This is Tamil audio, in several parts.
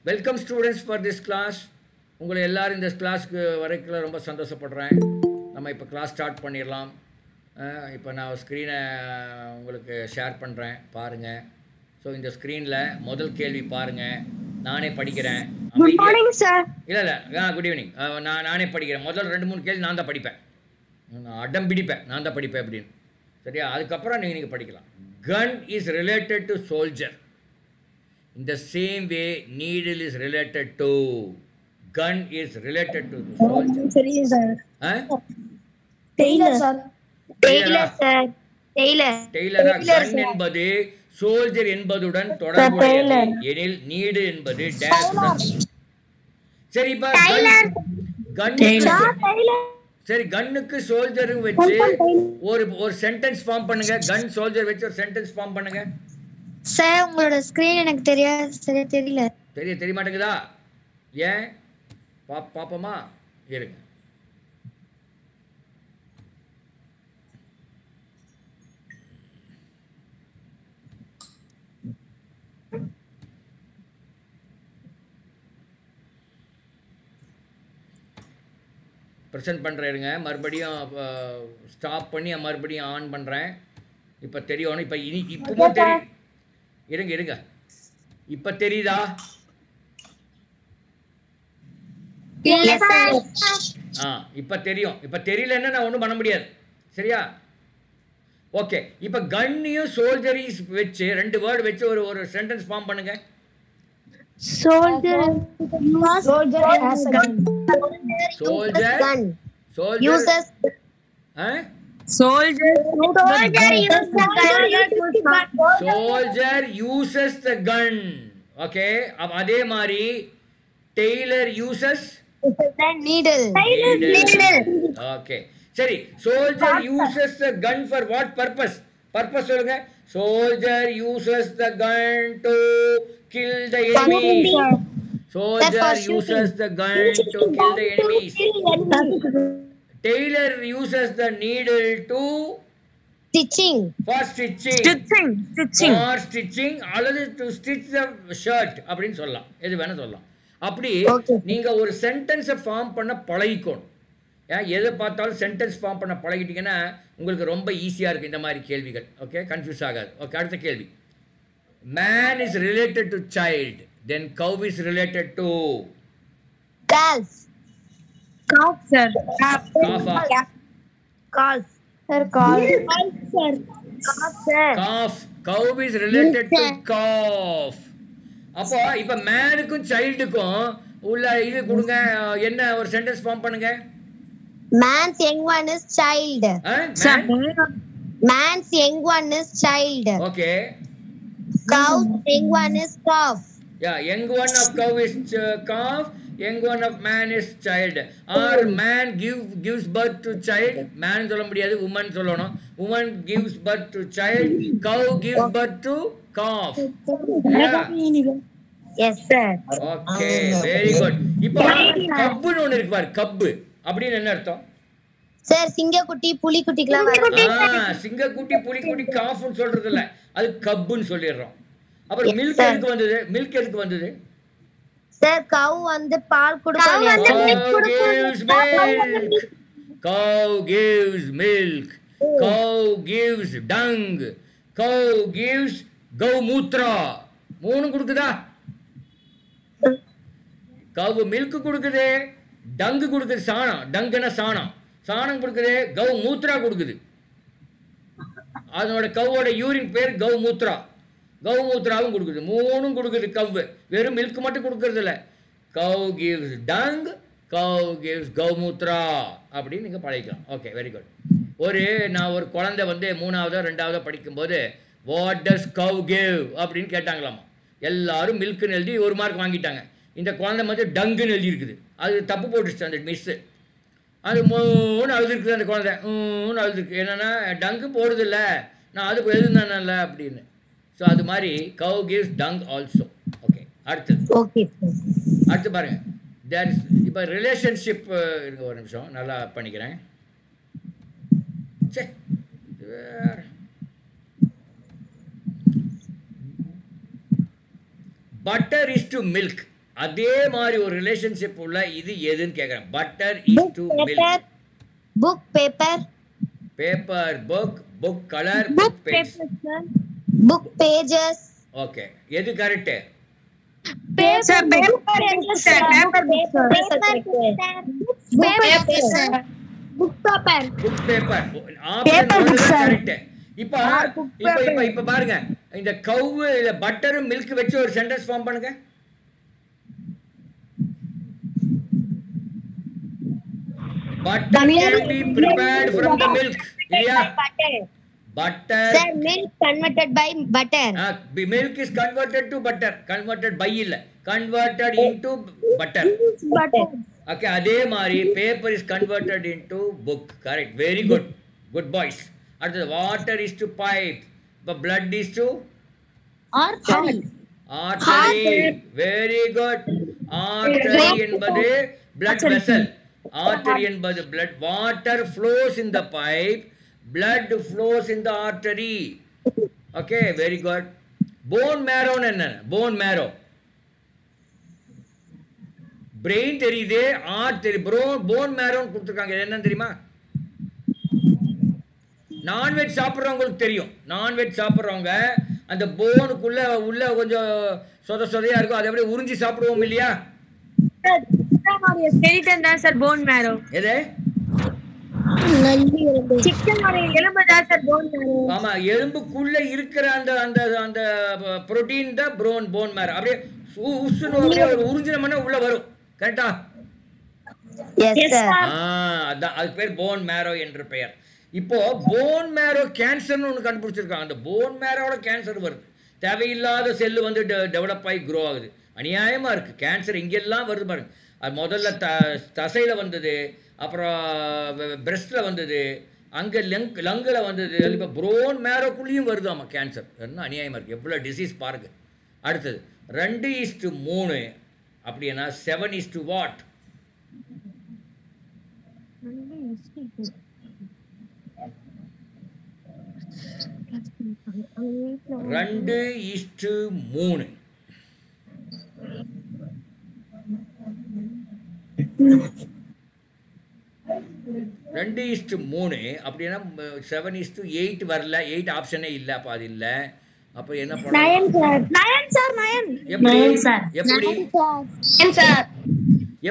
Welcome students for this class. உங்களை எல்லாரும் இந்த கிளாஸ்க்கு வரைக்கும் ரொம்ப சந்தோஷப்படுறேன். நம்ம இப்போ கிளாஸ் ஸ்டார்ட் பண்ணிடலாம். இப்போ நான் ஸ்க்ரீனை உங்களுக்கு ஷேர் பண்ணுறேன், பாருங்கள். ஸோ இந்த ஸ்க்ரீனில் முதல் கேள்வி பாருங்கள். நானே படிக்கிறேன். Good morning sir. இல்லை குட் ஈவினிங். நானே படிக்கிறேன். முதல் 2-3 கேள்வி நான் தான் படிப்பேன். நான் அடம் பிடிப்பேன், நான் தான் படிப்பேன் அப்படின்னு. சரியா? அதுக்கப்புறம் நீங்கள் படிக்கலாம். Gun is related to soldier. In the same way, needle is related to, gun is related to the soldier. சரியா sir? Tailor sir. Tailor sir. டெய்லரா? gun என்பது soldier என்பதுடன் தொடர்புடையது எனில் நீடு என்பது டேஷ். சரி, இப்ப சரி, கன்னுக்கு சோல்ஜரும் வச்சு ஒரு சென்டென்ஸ் ஃபார்ம் பண்ணுங்க. கன் சோல்ஜர் வச்சு ஒரு சென்டென்ஸ் ஃபார்ம் பண்ணுங்க. சார் உங்களோட ஸ்கிரீன் எனக்கு தெரியாது, சரியா தெரியல. தெரிய மாட்டேங்குதா? ஏன் பாப்போமா? இருங்க. ப்ரெசென்ட் பண்ணுறேன். இருங்க, மறுபடியும் ஸ்டாப் பண்ணி மறுபடியும் ஆன் பண்ணுறேன். இப்போ தெரியணும். இப்போ இப்பவும் தெரியும். இருங்க, இப்ப தெரியுதா? இப்ப தெரியும். இப்ப தெரியலன்னா நான் ஒண்ணும் பண்ண முடியாது. சரியா? ஓகே. இப்ப கன்னியும் சோல்ஜரிஸ் வச்சு 2 வேர்ட் வச்சு ஒரு சென்டென்ஸ் ஃபார்ம் பண்ணுங்க. Soldier has a gun. Soldier uses Soldier uses the gun. Okay. अब அதே மாதிரி Tailor uses needle. Okay. சரி, soldier uses the gun for what purpose? Purpose சொல்லுங்க. Soldier uses the gun to kill the enemy. Soldier uses the gun to kill the enemies. Tailor uses the needle to stitching. For stitching. For stitching அல்லது to stitch the shirt அப்படின்னு சொல்லலாம். எது வேணா சொல்லலாம். அப்படி நீங்க ஒரு சென்டென்ஸை ஃபார்ம் பண்ண பழகிக்கணும். எதை பார்த்தாலும் சென்டென்ஸ் ஃபார்ம் பண்ண பழகிட்டீங்கன்னா உங்களுக்கு ரொம்ப ஈஸியாக இருக்குது இந்த மாதிரி கேள்விகள். ஓகே, கன்ஃபியூஸ் ஆகாது. ஓகே, அடுத்த கேள்வி. Man is related to child, then cow is related to calf. Calf sir. Calf. Sir, calf. Cow is related to calf. அப்போ இப்ப மேனுக்கும் சைல்டுக்கும் உள்ள இது கொடுங்க. என்ன ஒரு சென்டென்ஸ் ஃபார்ம் பண்ணுங்க. Man's young one is child. Man's young one is child. Okay. Cow's young one is calf. Yeah, young one of cow is calf. Young one of man is child. Or man gives birth to child. Man சொல்ல முடியாது, woman சொல்லணும். Woman gives birth to child. Cow gives birth to calf. Yes sir. Okay, very good. இப்போ கப்புன்னு ஒன்னு இருக்கு பாரு. கப்பு அப்படின்னு என்ன அர்த்தம்? சார் சிங்கக்குட்டி புலிக்குட்டிக்குலாம் வரும். சிங்கக்குட்டி புலிக்குட்டி காஃப்னு சொல்றது இல்ல, அது கப்புன்னு சொல்லிடுறோம். அப்புறம் மில்க் எதுக்கு வந்தது? மில்க் எதுக்கு வந்தது? சார் கவ் வந்து பால் கொடுக்கும். Cow gives milk. Cow gives dung. Cow gives கௌமூத்ரா. 3 கொடுக்குதா? கவு மில்க் கொடுக்குது, டங்கு கொடுக்குது, சாணம். டங்குன்னா சாணம். சாணம் கொடுக்குது, கௌமூத்ரா கொடுக்குது. அதனோட கவோட யூரின் பேர் கௌமூத்ரா. கௌமூத்ராவும் கொடுக்குது. 3 கொடுக்குது கவ்வு. வெறும் மில்க் மட்டும் கொடுக்கறது இல்லை. கவ் கிவ்ஸ் டங், கவ் கிவ்ஸ் கௌமூத்ரா அப்படின்னு நீங்கள் பழகிக்கலாம். Okay, very good. நான் ஒரு குழந்தை வந்து 3ஆவதோ 2ஆவதோ படிக்கும்போது வாட் டஸ் கவ் கிவ் அப்படின்னு கேட்டாங்களாமா. எல்லாரும் மில்க்குன்னு எழுதி 1 மார்க் வாங்கிட்டாங்க. இந்த குழந்தை வந்து டங்குன்னு எழுதி இருக்குது. அது தப்பு போட்டுச்சு அந்த மிஸ்ஸு. அது 3 அழுதுருக்குது அந்த குழந்தை. அழுதுருக்கு. என்னென்னா டங்கு போடுதில்ல, நான் அதுக்கு எழுதுனானல்ல அப்படின்னு. ஸோ அது மாதிரி கவ் கிவ்ஸ் டங் ஆல்சோ. ஓகே, அடுத்து பாருங்க. தேர் இஸ் இப்போ ரிலேஷன்ஷிப் இருக்க. ஒரு நிமிஷம் நல்லா பண்ணிக்கிறேன். சரி, butter is to milk. அதே மாதிரி ஒரு ரிலேஷன்ஷிப் உள்ள இது எதுன்னு கேக்குறேன். Butter is to milk. Book paper. Paper book, book colour, book page. Book pages. Okay, எது correct? Paper paper sir. Paper book paper. Book paper. Option correct. இப்ப இப்ப இப்ப பாருங்க, இந்த கவ் இல்ல பட்டர் மில்க் வச்சு ஒரு சென்டென்ஸ் ஃபார்ம் பண்ணுங்க. Butter can be prepared from the milk. Yeah. Butter. Sir, milk converted by butter. Milk is converted to butter. Converted by illa. Converted into butter. Butter. Okay, adhe mari paper is converted into book. Correct. Very good. Good boys. After water is to pipe. But blood is to Artery. artery. Very good. Artery என்பது blood vessel. Artery என்பது blood. Water flows in the pipe. Blood flows in the artery. Okay, very good. Bone marrow என்ன? Bone marrow. Brain தெரியுது, heart தெரியுது. Bone marrow கொடுத்துருக்காங்க. என்னன்னு தெரியுமா? நான்வெஜ் சாப்பிட்றவங்களுக்கு தெரியும். நான்வெஜ் சாப்பிட்றவங்க அந்த போனுக்குள்ள உள்ள கொஞ்சம் சொதையா இருக்கும். அதை அப்படியே உறிஞ்சி சாப்பிடுவோம் இல்லையா? skeleton தான் சார் bone marrow. எது? chicken ஓட எலும்பு தான் சார் bone marrow. ஆமா, எலும்புக்குள்ள இருக்கிற அந்த அந்த அந்த புரோட்டீன் தான் bone marrow. அப்படியே உசுன்னு அப்படியே உறிஞ்சினோம்னா உள்ள வரும். கரெக்டா? Yes sir. அதான் அது பேர் bone marrow என்று பெயர். இப்போ போன் மேரோ கேன்சர்னு ஒன்று கண்டுபிடிச்சிருக்காங்க. அந்த போன் மேரோட கேன்சர் வருது. தேவையில்லாத செல்லு வந்து டெவலப் ஆகி க்ரோ ஆகுது. அநியாயமாக இருக்குது. கேன்சர் இங்கெல்லாம் வருது பாருங்க. அது முதல்ல தசையில் வந்தது, அப்புறம் பிரெஸ்ட்டில் வந்தது, அங்கே லங்கில் வந்தது. இப்போ போன் மேரோக்குள்ளேயும் வருது. ஆமாம், கேன்சர். என்ன அநியாயமாக இருக்குது. எவ்வளோ டிசீஸ் பாருங்கள். அடுத்தது 2:3 அப்படின்னா 7:2 வாட்? 2:3. அப்படின்னா 7:8 வரல. 8 ஆப்ஷனே இல்ல. அப்ப அது இல்ல. அப்ப என்ன பண்ணலாம்? 9 சார். 9 எப்படி? சார். எப்படி? 9 சார்.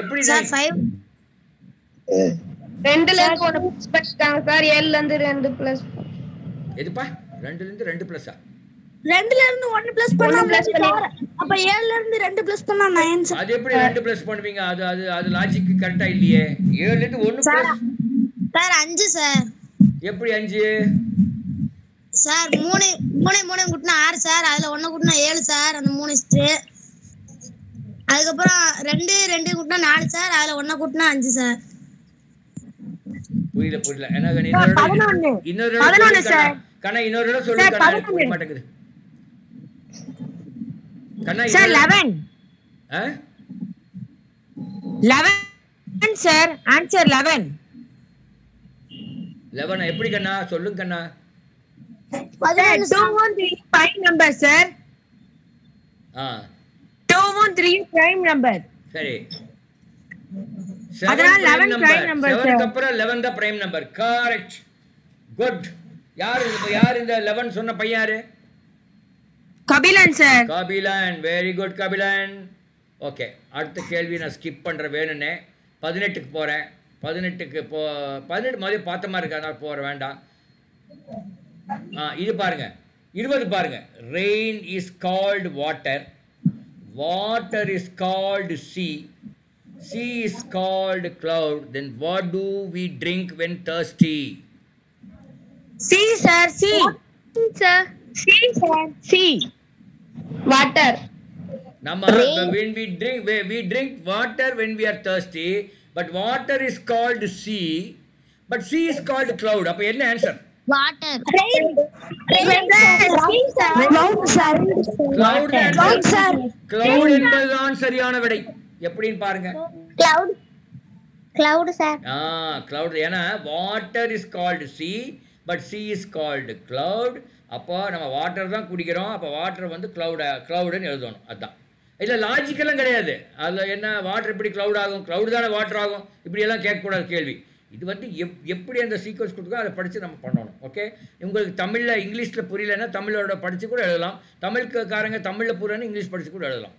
எப்படி சார் 5 2ல இருந்து 1 பிளஸ் பண்ணிட்டாங்க சார். 7ல இருந்து 2 பிளஸ். எதுப்பா? 2ல இருந்து 2 பிளஸா? 2ல இருந்து 1 பிளஸ் பண்ணா சார். அப்ப 7ல இருந்து 2 பிளஸ் பண்ணா 9 சார். அது எப்படி 2 பிளஸ் பண்ணுவீங்க? அது அது அது லாஜிக் கரெக்ட்டா இல்லையே. 7ல இருந்து 1 பிளஸ் சார் 5 சார். எப்படி 5? சார் 3 கூட்டினா 6 சார். அதுல 1 கூட்டினா 7 சார். அந்த 3 இஸ்ட். அதுக்கப்புறம் 2 கூட்டினா 4 சார். அதுல 1 கூட்டினா 5 சார். புரியல. எனக்கு இன்னொரு 11 சார். கண்ணா இன்னொரு தடவை சொல்லுங்க. கண்ணா புரிய மாட்டேங்குது. கண்ணா சார் 11. 11 சார். ஆன்சர் 11. 11 எப்படி கண்ணா? சொல்லுங்க கண்ணா. 213 prime number sir. 213 prime number. சரி. அதனால 11 prime number. 7 க்கு அப்புறம் 11 தான் prime number. correct. good. யார் இந்த 11 சொன்ன பையன் யாரு? Kabilan sir. Kabilan. Very good Kabilan. Okay, அடுத்த கேள்வி நான் ஸ்கிப் பண்றேன் வேணும்னே. 18க்கு போறேன். 18 மாதிரி பார்த்த மாதிரி இருக்கா? நான் போறேன், வேண்டாம். இது பாருங்க. 20 பாருங்க. Rain is called water. Water is called sea. Sea is called cloud. Then what do we drink when thirsty? Sea sir. Sea sir. Sea sir. Sea. Water. When we drink water when we are thirsty, but water is called sea, but sea is called cloud. அப்ப என்ன ஆன்சர்? Water. Cloud என்பதுதான் சரியான விடை. எப்படின்னு பாருங்க. Cloud sir. Cloud. ஏன்னா water is called sea, but sea is called cloud. அப்போ நம்ம வாட்டர் தான் குடிக்கிறோம். அப்போ வாட்டர் வந்து cloudன்னு எழுதணும். அதான் இல்லை லாஜிக்கெல்லாம் கிடையாது. அதில் என்ன வாட்டர் எப்படி க்ளவுட் ஆகும், க்ளவுட் தானே வாட்டர் ஆகும், இப்படியெல்லாம் கேட்கக்கூடாது கேள்வி. இது வந்து எப்படி அந்த சீக்வன்ஸ் கொடுத்துக்கோ அதை படித்து நம்ம பண்ணணும். ஓகே, உங்களுக்கு தமிழில் இங்கிலீஷில் புரியலைன்னா தமிழோட படித்து கூட எழுதலாம். தமிழ்காரங்க தமிழில் புரியலன்னு இங்கிலீஷ் படித்து கூட எழுதலாம்.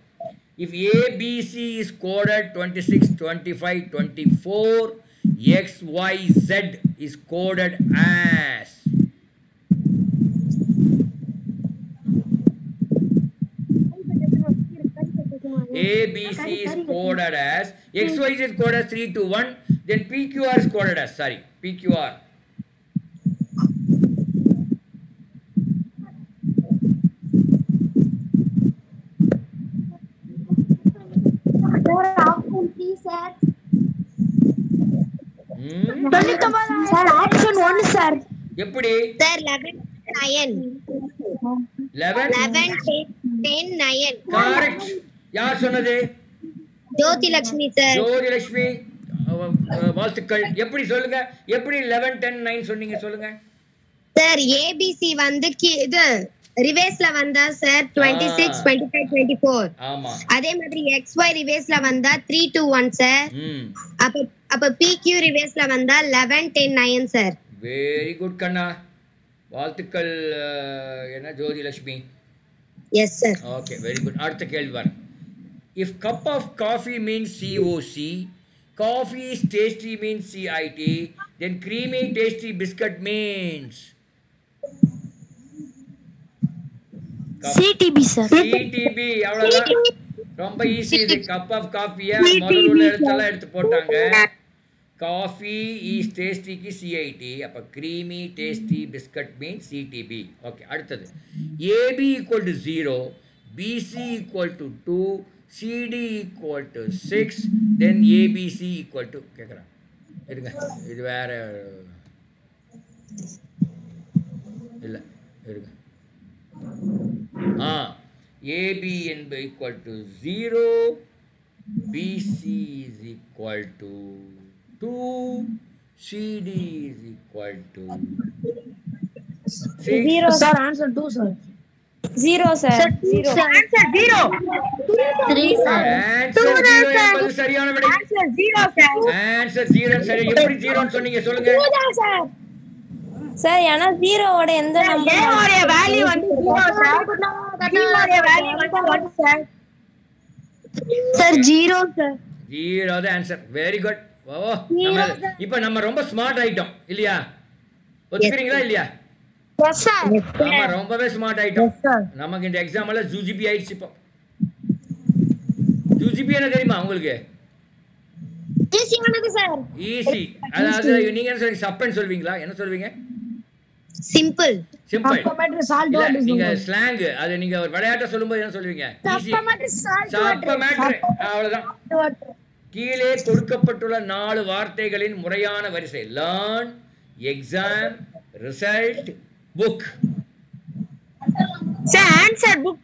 If ABC is coded 26, 25, 24, XYZ is coded as ABC is coded as XYZ is coded as 3 to 1, then PQR is coded as PQR. Sir, option 1 sir. எப்படி? Sir 11 9. 11 10 9. Correct. யார் சொன்னது? ஜோதி லட்சுமி சார். ஜோதி லட்சுமி வாழ்த்துக்கள். எப்படி சொல்லுங்க, எப்படி 11 10 9 சொன்னீங்க சொல்லுங்க. சார் ஏபிசி வந்து இது ரிவர்ஸ்ல வந்தா சார் 26 25 24. ஆமா. அதே மாதிரி XY ரிவர்ஸ்ல வந்தா 3 to 1 சார். அப்ப PQ ரிவர்ஸ்ல வந்தா 11 10 9 சார். வெரி குட் கண்ணா, வாழ்த்துக்கள். என்ன Jyothi Lakshmi? Yes sir. Okay, very good. அடுத்த கேள்வி வர. If cup of coffee means COC, coffee is tasty means CIT, then creamy tasty biscuit means CTB sir. CTB. அவ்வளவுதான், ரொம்ப ஈஸி. இது கப் ஆஃப் காஃபியை முதல்ல உள்ள எழுத்தெல்லாம் எடுத்து போட்டாங்க. காஃபி இஸ் டேஸ்டிக்கு CIT, அப்போ creamy tasty biscuit means CTB. Okay, அடுத்தது AB equal to 0, BC equal to 2, CD equal to 6, then ABC equal to கேட்குறேன். இருங்க, இது வேற இல்லை, இருங்க. AB என்பது equal to 0, BC is equal to 2, CD is equal to 6. 0 sir, answer 2 sir. 0 sir. 0 answer 0. 3 sir. Answer 0 என்பது சரியான விடை. Answer 0 sir. Answer 0 சரி. எப்படி 0 ன்னு சொன்னீங்க சொல்லுங்க. 2 sir. சார் ஏனா 0 ஓட எந்த நம்பர் A ஓட வேல்யூ வந்து 0 சார். B ஓட வேல்யூ வந்து 1 sir. Sir 0 sir. 0 the answer. Very good. ஓ, இப்போ நம்ம ரொம்ப ஸ்மார்ட் ஆயிட்டோம் இல்லையா? ஒத்துக்கிறீங்களா இல்லையா? Yes sir. நம்ம ரொம்பவே ஸ்மார்ட் ஆயிட்டோம். நமக்கு இந்த எக்ஸாம்ல ஜூஜிபி ஆயிடுச்சு. இப்போ ஜூஜிபி என்ன தெரியுமா உங்களுக்கு? ஈஸியானது சார். ஈஸி. அதாவது நீங்க என்ன சொல்வீங்க? சப்பன்னு சொல்வீங்களா? என்ன சொல்வீங்க? சிம்பிள். சிம்பிள். நீங்க ஸ்லாங், அது நீங்க ஒரு விளையாட்ட சொல்லும்போது என்ன சொல்வீங்க? ஈஸி. சப்ப மேட்டர். அவ்வளவுதான். கீழே கொடுக்கப்பட்டுள்ள 4 வார்த்தைகளின் முறையான வரிசை. Learn, exam, result, book. Sir answer book,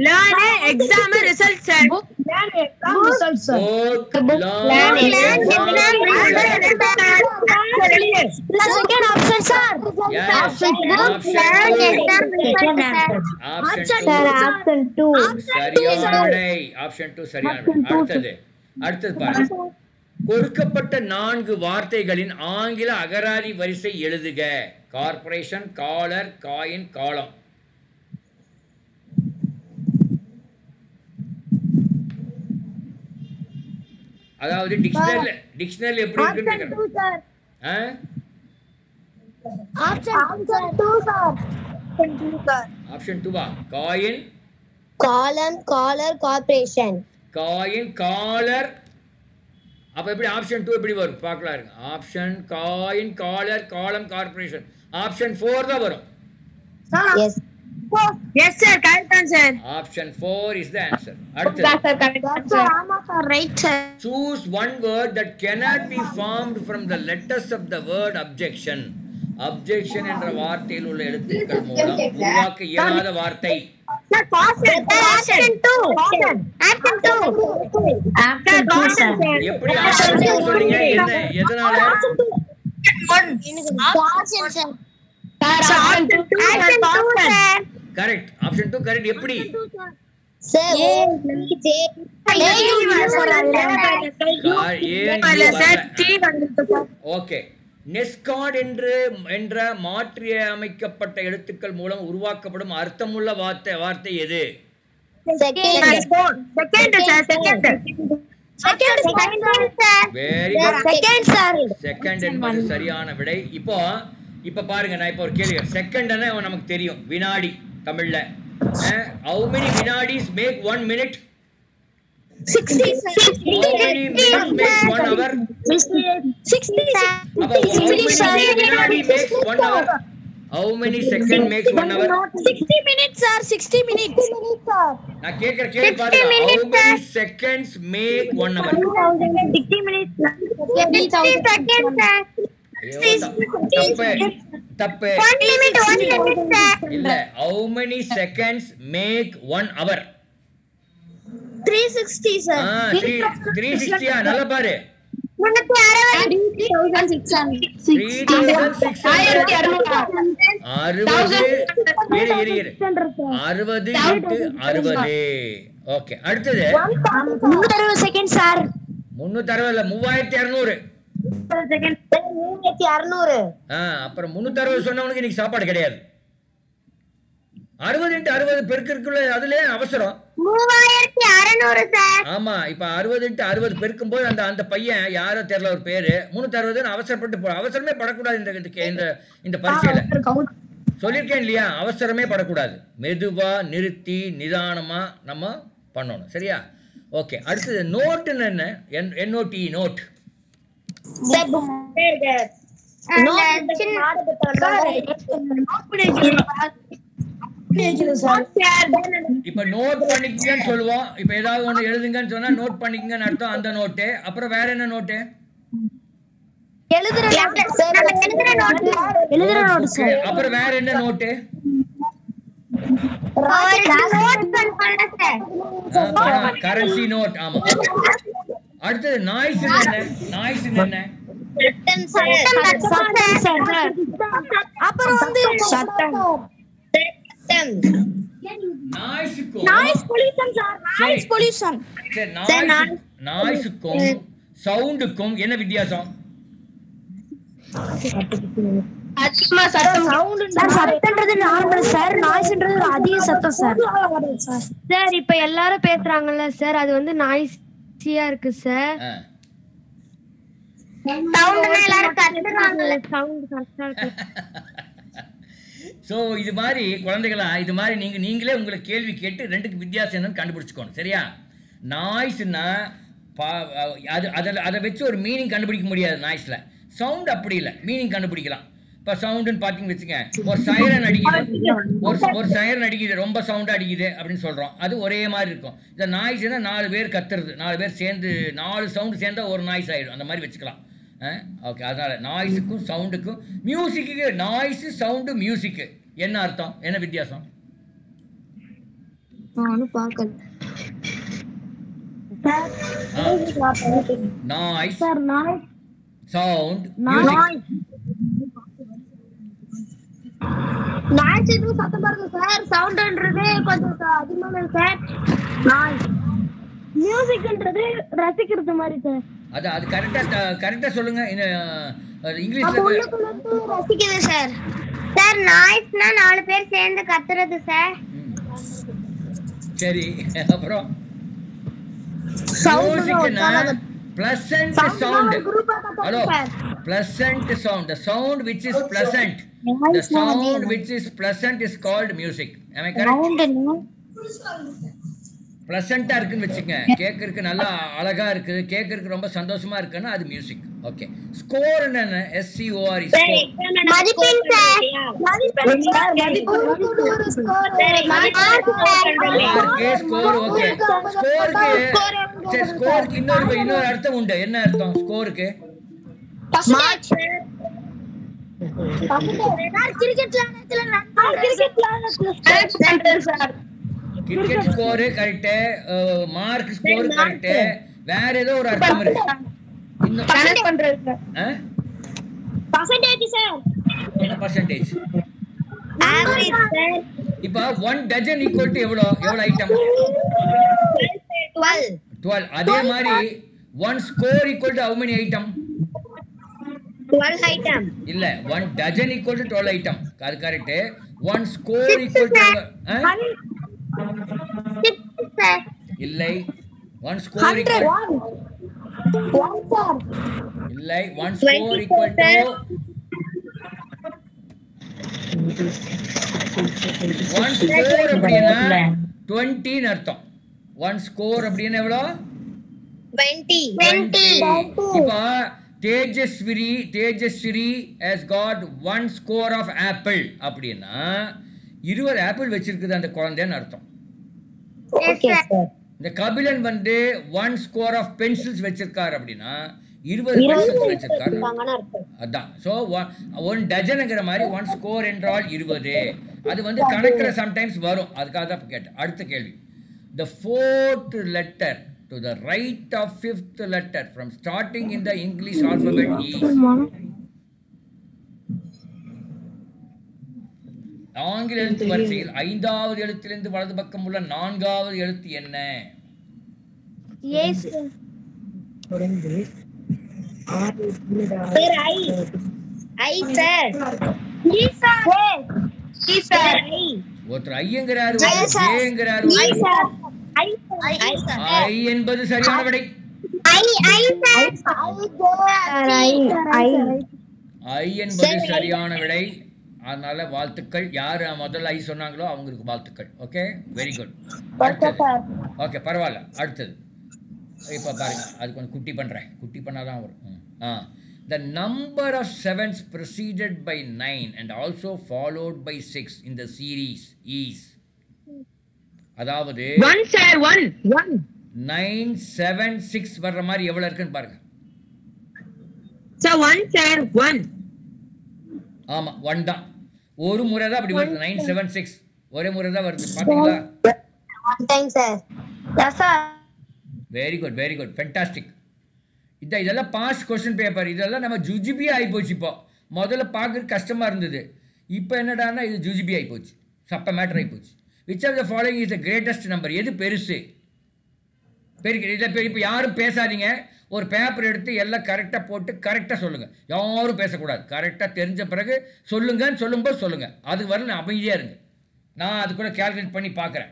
learn, exam, result sir. Book, learn, exam, result sir. Book, learn, exam, second option sir. Option 2 சரியான விடை. ஆப்ஷன் 2 சரியான விடை. அடுத்தது பாருங்க. கொடுக்கப்பட்ட 4 வார்த்தைகளின் ஆங்கில அகராதி வரிசை எழுதுக. கார்ப்பரேஷன், காலர், காயின், காலம். அதாவது டிக்ஷனரி எப்படி இருக்குன்னு கேக்குறேன். ஆப்ஷன் 2 வா? காயின், காலம், காலர், கார்ப்பரேஷன். Coin, collar. அப்ப எப்படி ஆப்ஷன் 2 எப்படி வரும் பார்க்கலாம் இருங்க. ஆப்ஷன் காயின், காலர், காலம், கார்ப்பரேஷன். ஆப்ஷன் 4 தான் வரும். Yes yes sir, correct answer. Option 4 is the answer. அடுத்து ஆமா சார், right sir. choose one word that cannot be formed from the letters of the word objection. objection என்ற வார்த்தையில் உள்ள எழுத்துக்கள் மூலம் உருவாக்க இயலாத வார்த்தை. ஆப்ஷன் 2. ஆப்ஷன் 2. Option 2 sir. எப்படி ஆப்ஷன் 2 சொல்றீங்க? என்ன எதனால? Option sir. Option 2 sir. Correct. Option 2 correct. எப்படி? Sir okay. நெஸ்கார்ட் என்ற மாற்றியமைக்கப்பட்ட எழுத்துக்கள் மூலம் உருவாக்கப்படும் அர்த்தமுள்ள வார்த்தை எது? செகண்ட் என்பது சரியான விடை. இப்போ பாருங்க, நான் இப்போ ஒரு கேள்வி. செகண்ட்னா நமக்கு தெரியும், வினாடி தமிழ்ல. How many வினாடிஸ் make 1 minute? 60. How many minutes makes 1 hour? 60. How many வினாடி makes 1 hour? How many second makes 1 hour? 60 minutes sir. 60 minutes. நான் கேக்குற கேள்வி பாருங்க. How many seconds make 1 hour? 60 minutes. 60 seconds sir. தப்பு. 1 minute 1 minute sir. இல்ல. How many seconds make 1 hour? 360 sir. 360 நல்லா பாரு. 60. ஓகே, அடுத்தது 360 செகண்ட் சார். 360 இல்ல, 3200 செகண்ட் 3600. அப்புறம் 360 சொன்னவனுக்கு இன்னைக்கு சாப்பாடு கிடையாது. 60 × 60 பெருக்கிறதுக்குள்ள அதுல அவசரம். 3600 சார். ஆமா, இப்ப 60 × 60 பெருக்கும் போது அந்த பையன் யாரோ தெரியல, ஒரு பேரு 360 அவசரப்பட்டு அவசரமே படக்கூடாது. இந்த பரீட்சையில சொல்லியிருக்கேன் இல்லையா, அவசரமே படக்கூடாது. மெதுவா நிறுத்தி நிதானமா நம்ம பண்ணணும். சரியா? ஓகே, அடுத்தது நோட்டுன்னு என்ன? NOT note. இப்ப நோட் பண்ணிக்கங்கன்னு சொல்லுவோம். இப்ப ஏதாவது ஒண்ணு எழுதுங்கன்னு சொன்னா நோட் பண்ணிக்கங்கன்னு அர்த்தம். அந்த நோட்டு. அப்புறம் வேற என்ன நோட்டு? எழுதுற நோட் சார். அப்புறம் வேற என்ன நோட்டு? Currency note. ஆமா. அடுத்தது நாய்ஸ் என்ன? நாய்ஸ் என்ன? அப்புறம் வந்து சத்தம். Noise pollution sir. Noise pollution. நாய்ஸ்க்கும் சவுண்டுக்கும் என்ன வித்தியாசம்? அதிகமா சத்தம். சத்தம்ன்றது நார்மல் சார். நாய்ஸ்ன்றது அதிக சத்தம் சார். சார் இப்ப எல்லாரும் பேசுறாங்கல்ல சார், அது வந்து நாய்ஸியா இருக்கு சார். சவுண்ட்னா எல்லாரும் கத்துறாங்கல்ல, சவுண்ட் கரெக்டா இருக்கு. சோ இது மாதிரி குழந்தைகளா, இது மாதிரி நீங்களே உங்களை கேள்வி கேட்டு ரெண்டுக்கு வித்தியாசம் என்னன்னு கண்டுபிடிச்சுக்கணும். சரியா? நாய்ஸ்னா அதை வச்சு ஒரு மீனிங் கண்டுபிடிக்க முடியாது. நாய்ஸ்ல சவுண்ட் அப்படி இல்லை, மீனிங் கண்டுபிடிக்கலாம். இப்போ சவுண்டுன்னு பார்த்தீங்கன்னு வச்சுங்க, ஒரு சைரன் அடிக்குது, ஒரு சைரன் அடிக்குது, ரொம்ப சவுண்டாக அடிக்குது அப்படின்னு சொல்கிறோம். அது ஒரே மாதிரி இருக்கும். இந்த நாய்ஸ்னா 4 பேர் கத்துறது, 4 பேர் சேர்ந்து 4 சவுண்டு சேர்ந்தா ஒரு நாய்ஸ் ஆகிடும். அந்த மாதிரி வச்சுக்கலாம். ஓகே, அதனால் நாய்ஸுக்கும் சவுண்டுக்கும், மியூசிக்கு, நாய்ஸு சவுண்டு மியூசிக்கு என்ன அர்த்தம்? என்ன வித்தியாசம்? Noise, sound, music. நாய்ஸ் இது சத்தமா இருக்கு சார். சவுண்ட்ன்றது கொஞ்சம் அதிகமா இருக்கு சார். நாய்ஸ். மியூசிக்ன்றது ரசிக்கிறது மாதிரி சார். அது கரெக்டா சொல்லுங்க. இங்கிலீஷ்ல ரசிக்கிறது சார். சார் நாய்ஸ்னா 4 பேர் சேர்ந்து கத்துறது சார். சரி, அப்புறம் மியூசிக்னா pleasant sound. Hello, pleasant sound. The sound which is pleasant. The sound which is pleasant is called music. Am I correct? Placenta இருக்குன்னு வச்சுங்க, கேட்கறதுக்கு நல்லா அழகா இருக்குது, கேட்கறதுக்கு ரொம்ப சந்தோஷமா இருக்குன்னா அது மியூசிக். ஓகே, ஸ்கோர் என்ன? SCOR. மதிப்பெண் சார். மதிப்பெண் சார். ஸ்கோர். ஓகே, ஸ்கோருக்கு இன்னொரு அர்த்தம் உண்டு. என்ன அர்த்தம் ஸ்கோருக்கு? Cricket score correct, mark score correct. வேற ஏதோ ஒரு அர்த்தம் இருக்கு. இன்னும் கனெக்ட் பண்றது சார். Percentage sir. என்ன பர்சன்டேஜ்? Average sir. இப்போ 1 dozen equal to எவ்வளோ ஐட்டம்? 12. அதே மாதிரி 1 score equal to how many item? 12 item. இல்ல 1 dozen equal to 12 item. அது கரெக்ட். 1 score equal to இல்லை 1 score equal இல்லை 1 score equal to 1 score அப்படினா 20 ன்னு அர்த்தம். 1 score அப்படினா எவ்வளோ? 20. இப்போ தேஜஸ்விரி has got 1 score of apple அப்படினா 20 ஆப்பிள் வச்சிருக்குது அந்த குழந்தைன்னு அர்த்தம். Okay sir. இந்த கபிலன் வந்து 1 score of pencils வச்சிருக்கார் அப்படினா 20 பென்சில்ஸ் வச்சிருக்காரு அதான். சோ 1 டஜன்ங்கற மாதிரி 1 ஸ்கோர் என்றால் 20. அது வந்து கணக்குல சம்டைம்ஸ் வரும். அதுக்காக தான் கேட்டேன். அடுத்த கேள்வி. The fourth letter to the right of fifth letter from starting in the English alphabet is ஆங்கில எழுத்து வரிசையில் 5வது எழுத்திலிருந்து வலது பக்கம் உள்ள 4வது எழுத்து என்ன? Yes. Sir, I sir. Yes sir. Yes sir. ஒருத்தர் ஐயங்கறாரு, ஏங்கறாரு. ஐ என்பது சரியான விடை. ஐ என்பது சரியான விடை. அதனால வாழ்த்துக்கள். யார் முதல்ல ஐ சொன்னாங்களோ அவங்களுக்கு வாழ்த்துக்கள். Okay, very good. ஓகே, பரவாயில்ல. அடுத்தது இப்போ பாருங்க, அது கொஞ்சம் குட்டி பண்ணுறேன். குட்டி பண்ணாதான் வரும். The number of sevens preceded by 9 and also followed by 6 in the series is, அதாவது 1 sir 1 9 7 6 வர்ற மாதிரி எவ்வளவு இருக்குன்னு பாருங்க. sir 1 sir 1. ஆமா, 1 தான். ஒரு முறை தான் அப்படி வருது. 9 7 6 ஒரே முறை தான் வருது. பாத்தீங்களா? One time sir. Yes sir. Very good, very good, fantastic. இதெல்லாம் பாஸ்ட் கொஸ்டின் பேப்பர். இதெல்லாம் நம்ம ஜுஜிபி ஆகிப்போச்சு. இப்போ முதல்ல பார்க்குறது கஷ்டமாக இருந்தது. இப்போ என்னடான்னா இது ஜுஜிபி ஆகிப்போச்சு. சப்ப மேட்டர் ஆகிப்போச்சு. Which of the following is the greatest number? எது பெருசு? இப்போ யாரும் பேசாதீங்க. ஒரு பேப்பர் எடுத்து எல்லாம் கரெக்டாக போட்டு கரெக்டாக சொல்லுங்கள். யாரும் பேசக்கூடாது. கரெக்டாக தெரிஞ்ச பிறகு சொல்லுங்கன்னு சொல்லும்போது சொல்லுங்கள். அது வரல அமைதியாக இருங்க. நான் அது கூட கேல்குலேட் பண்ணி பார்க்குறேன்.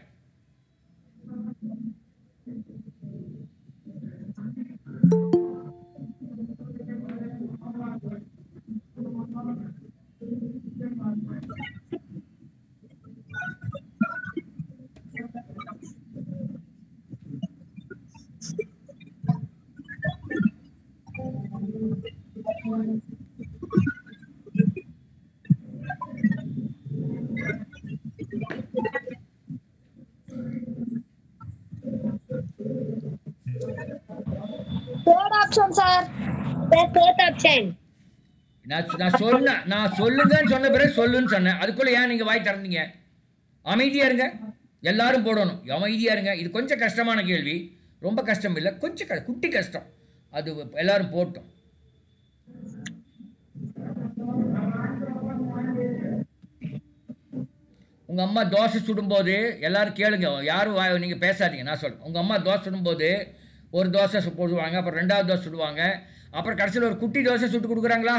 Third option sir. The fourth option. நான் சொல்லுங்கன்னு சொன்ன பிறகு சொல்லுன்னு சொன்னேன். அதுக்குள்ள ஏன் நீங்க வாய் திறந்தீங்க? அமைதியா இருங்க. எல்லாரும் போடணும். அமைதியா இருங்க. இது கொஞ்சம் கஷ்டமான கேள்வி. ரொம்ப கஷ்டம் இல்லை, கொஞ்சம் குட்டி கஷ்டம். அது எல்லாரும் போட்டோம். உங்க அம்மா தோசை சுடும்போது எல்லாரும் கேளுங்க. யாரும் நீங்க பேசாதீங்க. நான் சொல்றேன். உங்க அம்மா தோசை சுடும்போது ஒரு தோசை போடுவாங்க, அப்புறம் 2வது தோசை சுடுவாங்க, அப்புறம் கடைசியில் ஒரு குட்டி தோசை சுட்டு கொடுக்குறாங்களா?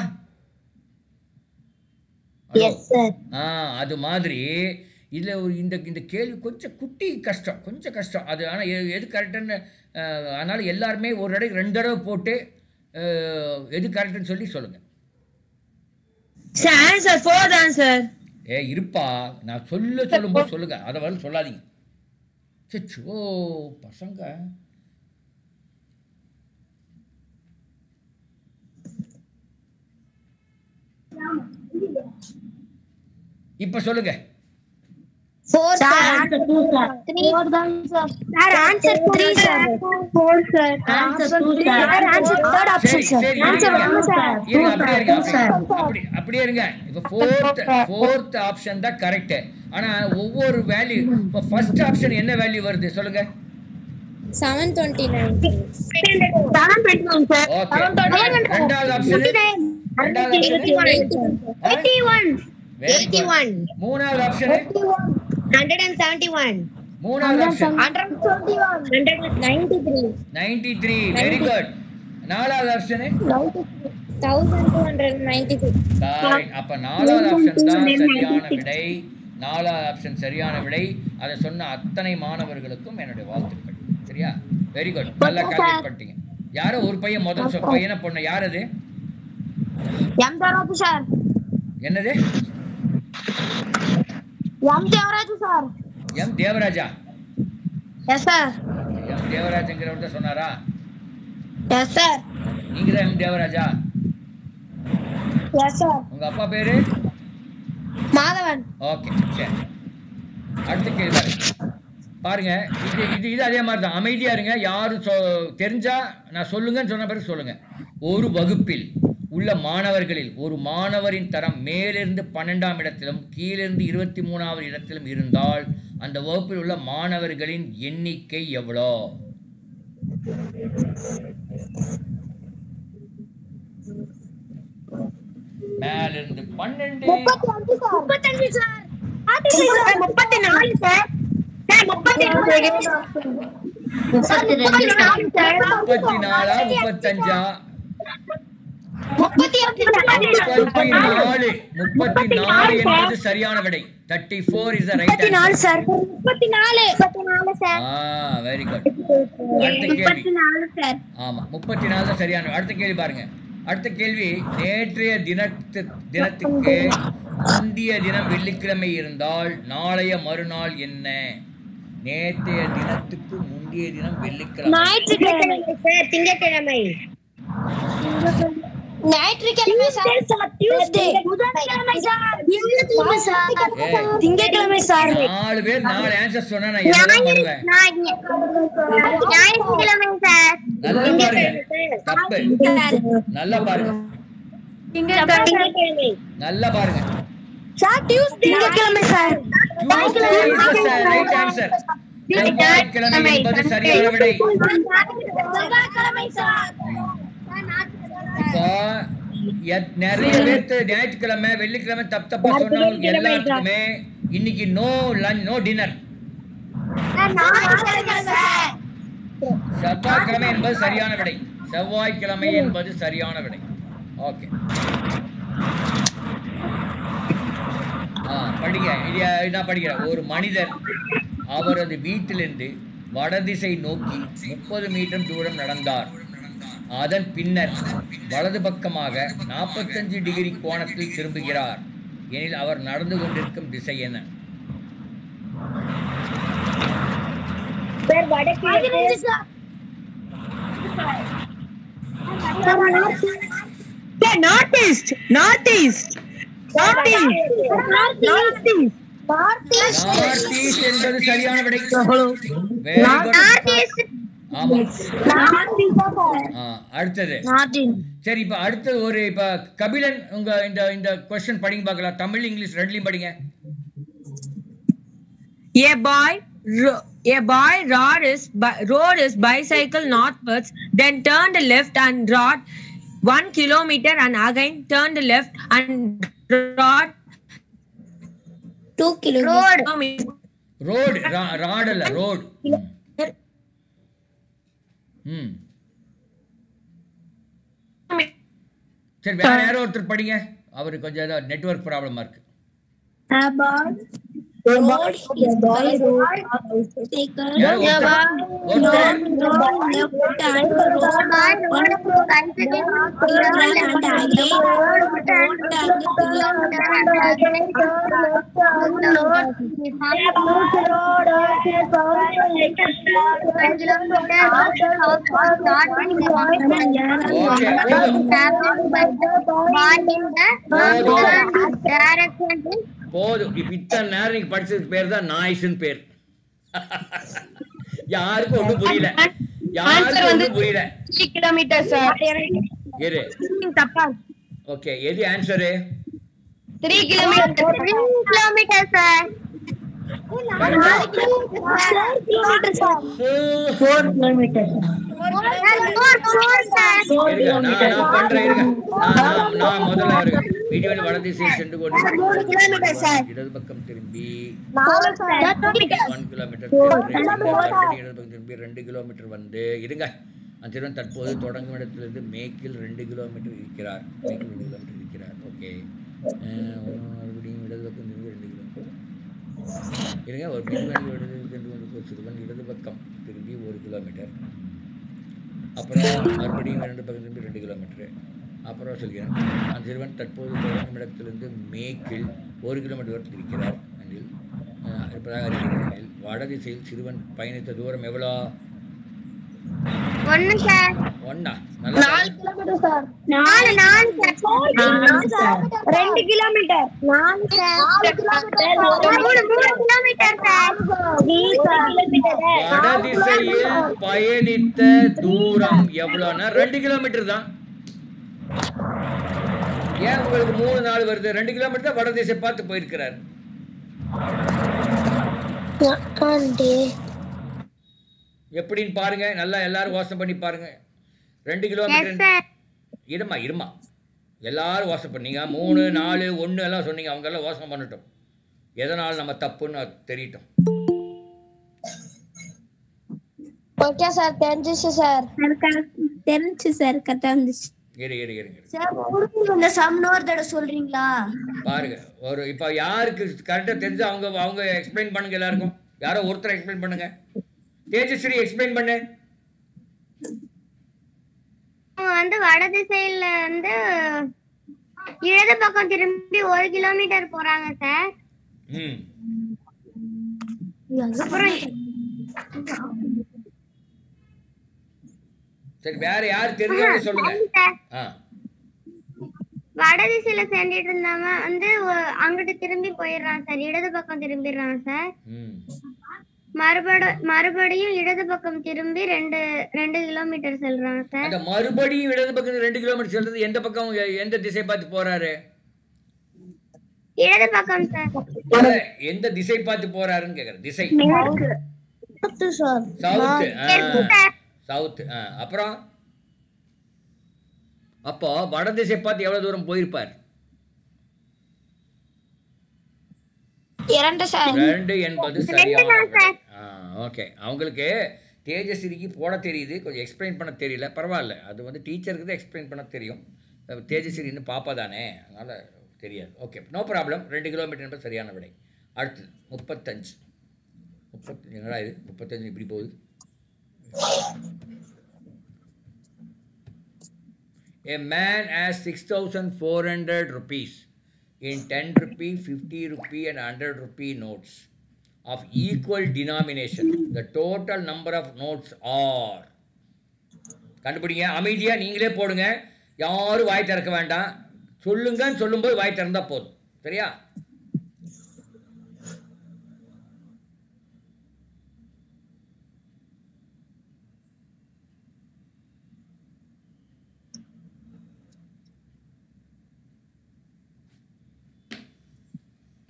அது மாதிரி இதில் ஒரு இந்த கேள்வி கொஞ்சம் குட்டி கஷ்டம், கொஞ்சம் கஷ்டம் அது. ஆனால் எது கரெக்டுன்னு, அதனால் எல்லாருமே ஒரு தடவை 2 தடவை போட்டு எது கரெக்டுன்னு சொல்லி சொல்லுங்கள். இருப்பா, நான் சொல்லும்போது சொல்லுங்க. அதை வந்து சொல்லாதீங்க. சச்சோ பசங்க. இப்ப சொல்லுங்க. 4 sir. Answer 2 sir. 3 sir. Sir answer 3 sir. 4 sir. Answer 2 sir. Answer third option sir. Answer 1 sir. அப்படியே இருங்க. இப்ப fourth ஆப்ஷன் தான் கரெக்ட். ஆனா ஒவ்வொரு வேல்யூ, இப்ப ஃபர்ஸ்ட் ஆப்ஷன் என்ன வேல்யூ வருது சொல்லுங்க? 729. 729 sir. ஓகே. இரண்டாவது ஆப்ஷன் 81. 81. மூணாவது ஆப்ஷன் 171. மூணாவது ஆப்ஷன் 193. 93. Very good. நாலாவது ஆப்ஷன் 1296. கரெக்ட். அப்ப நாலாவது ஆப்ஷன் தான் சரியான விடை. நாலாவது ஆப்ஷன் சரியான விடை. அதை சொன்ன அத்தனை மாணவர்களுக்கும் என்னுடைய வாழ்த்துக்கள். சரியா? Very good. நல்லா கால்குலேட் பண்ணிட்டீங்க. யாரோ ஒரு பையன் முதல் பையனை பொண்ணு யார் அது? M Devaraj sir. என்னது? M Devaraj sir. எம் தேவராஜா? Yes sir. எம் தேவராஜ்ங்கிறவர் தான் சொன்னாரா? Yes sir. நீங்க தான் எம் தேவராஜா? Yes sir. உங்க அப்பா பேரு? மாதவன். ஓகே சரி. அடுத்த கேள்வி பாருங்க. இது அதே மாதிரி தான். அமைதியா இருங்க. யாரும் தெரிஞ்சா நான் சொல்லுங்கன்னு சொன்ன பிறகு சொல்லுங்க. ஒரு வகுப்பில் உள்ள மாணவர்களில் ஒரு மாணவரின் தரம் மேலிருந்து 12ஆம் இடத்திலும் கீழிருந்து 23வது இடத்திலும் இருந்தால் அந்த வகுப்பில் உள்ள மாணவர்களின் எண்ணிக்கை எவ்வளோ? மேலிருந்து 12. 35 சார். 34 சார். 34 35 34 என்பது சரியான விடை. 34 is the right answer. 34 sir. 34 sir. Very good. அடுத்த கேள்வி. 34 சார். ஆமா 34 தான் சரியான. அடுத்த கேள்வி பாருங்க. அடுத்த கேள்வி, நேற்றைய தினத்துக்கு முந்தைய தினம் வெள்ளிக்கிழமை இருந்தால் நாளைய மறுநாள் என்ன? நேற்றைய தினத்துக்கு முந்தைய தினம் வெள்ளிக்கிழமை. ஞாயிற்றுக்கிழமை சார். திங்கட்கிழமை. ஞாயிற்றுக்கிழமை சார். டியூஸ்டே. புதன்கிழமை சார். திங்கட்கிழமை சார். திங்கட்கிழமை சார். 4 பேர் 4 ஆன்சர் சொன்னா நான் என்ன பண்ணுவேன்? ஞாயிற்றுக்கிழமை சார். நல்லா பாருங்க. தப்பு. நல்லா பாருங்க. திங்கட்கிழமை. நல்லா பாருங்க. Sir Tuesday. திங்கட்கிழமை sir. Tuesday is the right answer. செவ்வாய்க்கிழமை என்பது சரியான விடை. செவ்வாய்க்கிழமை சார். இப்போ நிறைய பேருக்கு ஞாயிற்றுக்கிழமை வெள்ளிக்கிழமை தப்பா சொன்னவங்களுக்கு எல்லாத்துக்குமே இன்னைக்கு நோ லஞ்ச் நோ டின்னர். செவ்வாய்க்கிழமை என்பது சரியான விடை. செவ்வாய்க்கிழமை என்பது சரியான விடை. ஓகே படிங்க. நான் படிக்கிறேன். ஒரு மனிதர் அவரது வீட்டிலிருந்து வடதிசை நோக்கி 30 மீட்டர் தூரம் நடந்தார். அதன் பின்னர் வலது பக்கமாக 45 டிகிரி கோணத்தில் திரும்புகிறார் எனில் அவர் நடந்து கொண்டிருக்கும் திசை என்ன? என்பது சரியான விடை. அடுத்தது சரி. இப்ப அடுத்தது ஒரு இப்ப கபிலன் உங்க இந்த क्वेश्चन படிங்க பார்க்கலாம். தமிழ் இங்கிலீஷ் ரெண்டுலயும் படிங்க. A boy rode his bicycle northwards, then turned left and rode 1 kilometer and again turned left and rode 2 kilometers. Road அல்ல road. சரி வேற யாரோ ஒருத்தர் படிங்க. அவருக்கு கொஞ்சம் ஏதோ நெட்வொர்க் ப்ராப்ளமா இருக்கு. போதும். இப்ப இத்தனை நேரம் நீங்க படிச்சதுக்கு பேர் தான் நாய்ஸ்ன்னு பேர். யாருக்கும் ஒண்ணும் புரியல. யாருக்கும் ஒண்ணும் புரியல. 3 கிலோமீட்டர் சார். இரு. ஓகே எது answer? 3 kilometre. 3 kilometre sir. 4 kilometre sir. 4 kilometre. 4 sir. நான் பண்றேன் இருங்க. நான் முதல்ல இருங்க. வீடியோவில் வடதிசை சென்று கொண்டு இடது பக்கம் திரும்பி 1 கிலோமீட்டர் இடது பக்கம் திரும்பி 2 கிலோமீட்டர் வந்து இருங்க. அச்சிடன் தற்போது தொடங்கும் இடத்திலிருந்து மேற்கில் 2 கிலோமீட்டர் இருக்கிறார். ஓகே, மறுபடியும் இடது பக்கம் திரும்பி 2 கிலோமீட்டர் இருங்க. ஒரு சிறுவன் இடது பக்கம் திரும்பி 1 கிலோமீட்டர், அப்புறம் மறுபடியும் 2 பக்கம் திரும்பி 2 கிலோமீட்டர். அப்புறம் சொல்கிறேன், அந்த சிறுவன் தற்போது தொடங்கும் இடத்திலிருந்து மேற்கில் 1 கிலோமீட்டர் வரை இருக்கிறார். இருப்பதாக அறிவிக்கிறார்கள். வடதிசையில் சிறுவன் பயணித்த தூரம் எவ்வளோ? 1 sir. 1 4 kilometre sir. 4 sir. 2 kilometre. 4 sir. 3 kilometre sir. 3 kilometre. வடதிசையில் பயணித்த தூரம் எவ்வளோனா 2 கிலோமீட்டர் தான். ஏன் உங்களுக்கு 3 நாள் வருது? 2 கிலோமீட்டர் தான் வடதிசை பார்த்து போயிருக்கிறார். எப்படின்னு பாருங்க, நல்லா எல்லாரும் யோசனை பண்ணி பாருங்க. 2 கிலோமீட்டர். இருமா எல்லாரும் யோசனை பண்ணீங்க. 3, 4, 1 எல்லாம் சொன்னீங்க. அவங்க எல்லாம் யோசனை பண்ணட்டும், எதனால நம்ம தப்புன்னு தெரியட்டும். ஓகே சார், தெரிஞ்சிச்சு சார். தெரிஞ்சிச்சு சார், கரெக்டா இருந்துச்சு. இருங்க சார், இந்த சம் நோர் தடவை சொல்றீங்களா? பாருங்க, ஒரு இப்போ யாருக்கு கரெக்டா தெரிஞ்சு அவங்க எக்ஸ்பிளைன் பண்ணுங்க. எல்லாருக்கும் யாரோ ஒருத்தர் எக்ஸ்பிளைன் பண்ணுங்க. தேஜஸ்ரீ எக்ஸ்பிளைன் பண்ணு. வந்து வடதிசையில வந்து இடது பக்கம் திரும்பி 1 கிலோமீட்டர் போறாங்க சார். சரி, வேற யார் தெரிஞ்சவங்க சொல்லுங்க. வடதிசையில சென்றுட்டு இருந்தாம வந்து அங்கிட்டு திரும்பி போயிடுறான் சார். இடது பக்கம் திரும்பிடுறான் சார். மறுபடியும் இடது பக்கம் திரும்பி 2 கிலோமீட்டர் செல்றாங்க சார். அந்த மறுபடியும் இடது பக்கம் 2 கிலோமீட்டர் செல்றது எந்த பக்கம், எந்த திசை பார்த்து போறாரு? இடது பக்கம் சார். எந்த திசை பார்த்து போறாருன்னு கேக்குறேன். திசை சவுத். அப்புறம் அப்போ வடதிசை பார்த்து எவ்வளவு தூரம் போயிருப்பார்? 2 என்பது சரியான. ஓகே, அவங்களுக்கு தேஜஸ்ரீக்கு போட தெரியுது, கொஞ்சம் எக்ஸ்பிளைன் பண்ண தெரியல. பரவாயில்ல, அது வந்து டீச்சருக்கு தான் எக்ஸ்பிளைன் பண்ண தெரியும். தேஜஸ்ரீ இன்னும் பாப்பா தானே, அதனால் தெரியாது. Okay, no problem. 2 கிலோமீட்டர் என்பது சரியான விடை. அடுத்து 35. என்னடா இது 35 இப்படி போகுது? A man has 6,400 rupees in 10 rupee, 50 rupee and 100 rupee notes of equal denomination. The total number of notes are. கண்டுபிடிங்க. அமைதியா நீங்களே போடுங்க, யாரும் வாய் திறக்க வேண்டாம். சொல்லுங்கன்னு சொல்லும்போது வாய் திறந்தா போதும். சரியா?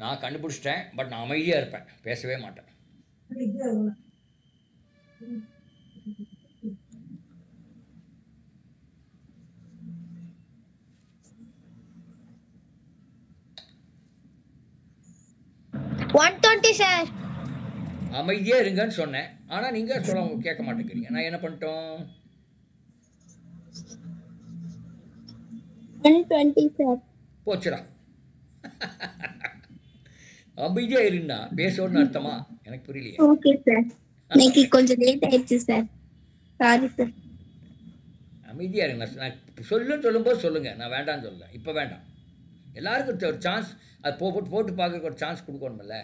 நான் கண்டுபிடிச்சிட்டேன், பட் நான் அமைதியாக இருப்பேன், பேசவே மாட்டேன். சார், அமைதியா இருங்கன்னு சொன்னேன், ஆனா நீங்க சொல்ல கேட்க மாட்டேங்கிறீங்க. நான் என்ன பண்ணிட்டோம்? 120 சார். போச்சுடா. அமைதியா இருந்தா பேசணும்னு அர்த்தமா? எனக்கு புரியலையே. ஓகே சார், இன்னைக்கு கொஞ்சம் லேட் ஆயிடுச்சு சார், சாரி சார். அமைதியா இருங்க. நான் சொல்லும்போது சொல்லுங்க, நான் வேண்டாம்னு சொல்லல. இப்போ வேண்டாம், எல்லாருக்கும் ஒரு சான்ஸ். அது போட்டு பார்க்க ஒரு சான்ஸ் கொடுக்கணும்ல.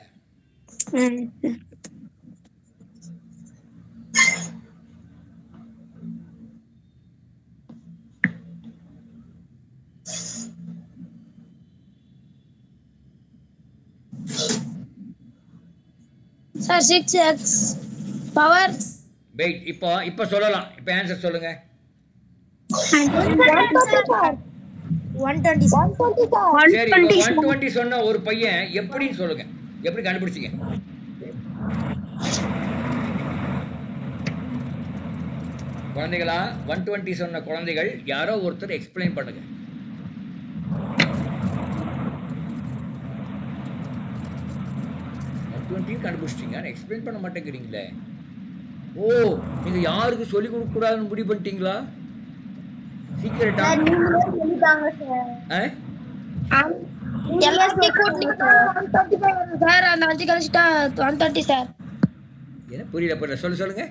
Sir 6x power. வெயிட், இப்போ சொல்லலாம். இப்போ ஆன்சர் சொல்லுங்க. 120 சரி, 120 சொன்ன ஒரு பையன் எப்படின்னு சொல்லுங்க. எப்படி கண்டுபிடிச்சீங்க? குழந்தைகளா 120 சொன்ன குழந்தைகள் யாரோ ஒருத்தர் எக்ஸ்பிளைன் பண்ணுங்க. கண்டுபிடிச்சிட்டீங்க, எக்ஸ்பிளைன் பண்ண மாட்டேங்கிறீங்களே. ஓ, நீங்க யாருக்கு சொல்லி கொடுக்க கூடாதுன்னு முடிவு பண்ணிட்டீங்களா? சீக்கிரட்டா என்ன புரியல, சொல்லுங்க.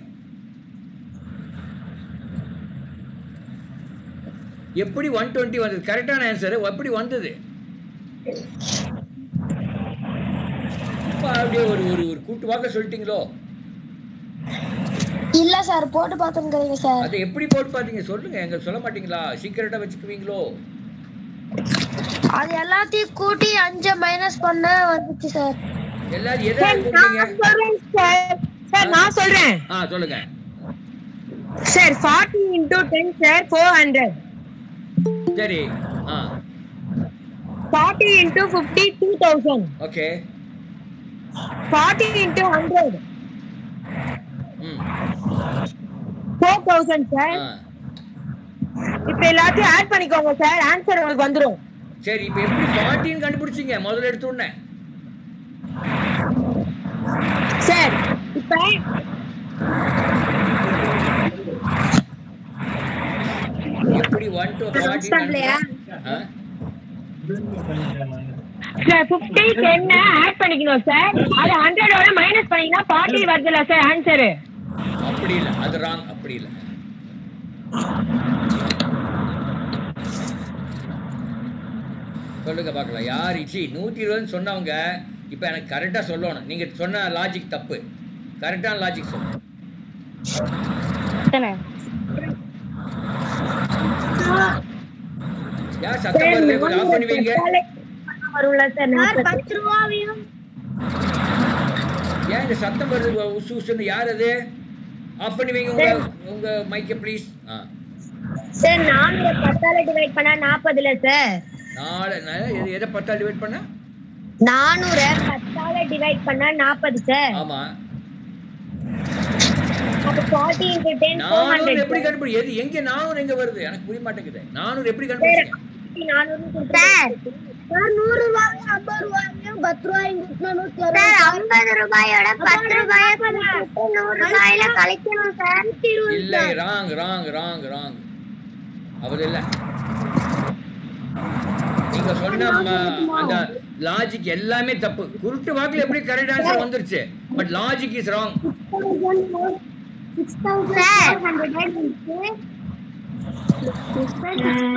எப்படி 120 வந்தது? கரெக்டான ஆன்சர் எப்படி வந்தது? அப்படியே ஒரு ஒரு ஒரு கூட்டு வாக்க சொல்லிட்டீங்களோ? இல்ல சார், போட்டு பாத்துங்க சார். அது எப்படி போட்டு பாத்தீங்க சொல்லுங்க, எங்க சொல்ல மாட்டீங்களா? சீக்கிரட்டா வச்சுக்குவீங்களோ? அது எல்லாத்தையும் கூட்டி 5 மைனஸ் பண்ண வந்துச்சு சார். எல்லாரும் எதை கூட்டுறீங்க? சார் நான் சொல்றேன். சொல்லுங்க சார். 40 into 10 sir 400. சரி. 40 into 50 2000. ஓகே. 40 into 100 4000 sir. இப்போ எல்லாத்தையும் ஆட் பண்ணிக்கோங்க சார், ஆன்சர் உங்களுக்கு வந்துரும். சரி, இப்போ எப்படி 40 கண்டுபிடிச்சீங்க முதல்ல எடுத்த உடனே? சார் இப்போ எப்படி 1 to 40 சார் 50 10 ஆட் பண்ணிக்கணும் சார். அது 100 ஓட மைனஸ் பண்ணீங்கன்னா 40 வருதுல சார் ஆன்சர். அப்படி இல்ல, அது ராங். அப்படி இல்ல, சொல்லுங்க பார்க்கலாம். யார் இச்சி 120 சொன்னவங்க இப்போ எனக்கு கரெக்டா சொல்லணும். நீங்க சொன்ன லாஜிக் தப்பு, கரெக்டான லாஜிக் சொல்லுங்க. யார் சத்தம் வருது? கொஞ்சம் ஆஃப் பண்ணி வைங்க. வரும்ல சார் 10 ரூபாயும். ஏன் இந்த சத்தம் வருது உசு உசுன்னு? யார் அது? ஆஃப் பண்ணி வைங்க உங்க மைக்க ப்ளீஸ். சார் 4 10ஆல டிவைட் பண்ணா 40ல சார். 4 எதை 10ஆல டிவைட் பண்ணா? 400 10ஆல டிவைட் பண்ணா 40 சார். ஆமா. அப்ப 40 into 10 400 எப்படி கண்டுபிடி? எது எங்க 400 எங்க வருது? எனக்கு புரிய மாட்டேங்குது. 400 எப்படி கண்டுபிடிச்சீங்க? 400 சார். சார் 100 ரூபாய் 50 ரூபாய் 10 ரூபாய் குட்னா 160. சார் 50 ரூபாயோட 10 ரூபாயை கூட்டி 100 ரூபாயில கழிக்கணும் சார். இல்ல, ராங் ராங் ராங் ராங். அது இல்ல. நீங்க சொன்ன அந்த லாஜிக் எல்லாமே தப்பு. குருட்டு வாக்குல எப்படி கரெக்ட் ஆன்சர் வந்துருச்சு, but logic is wrong.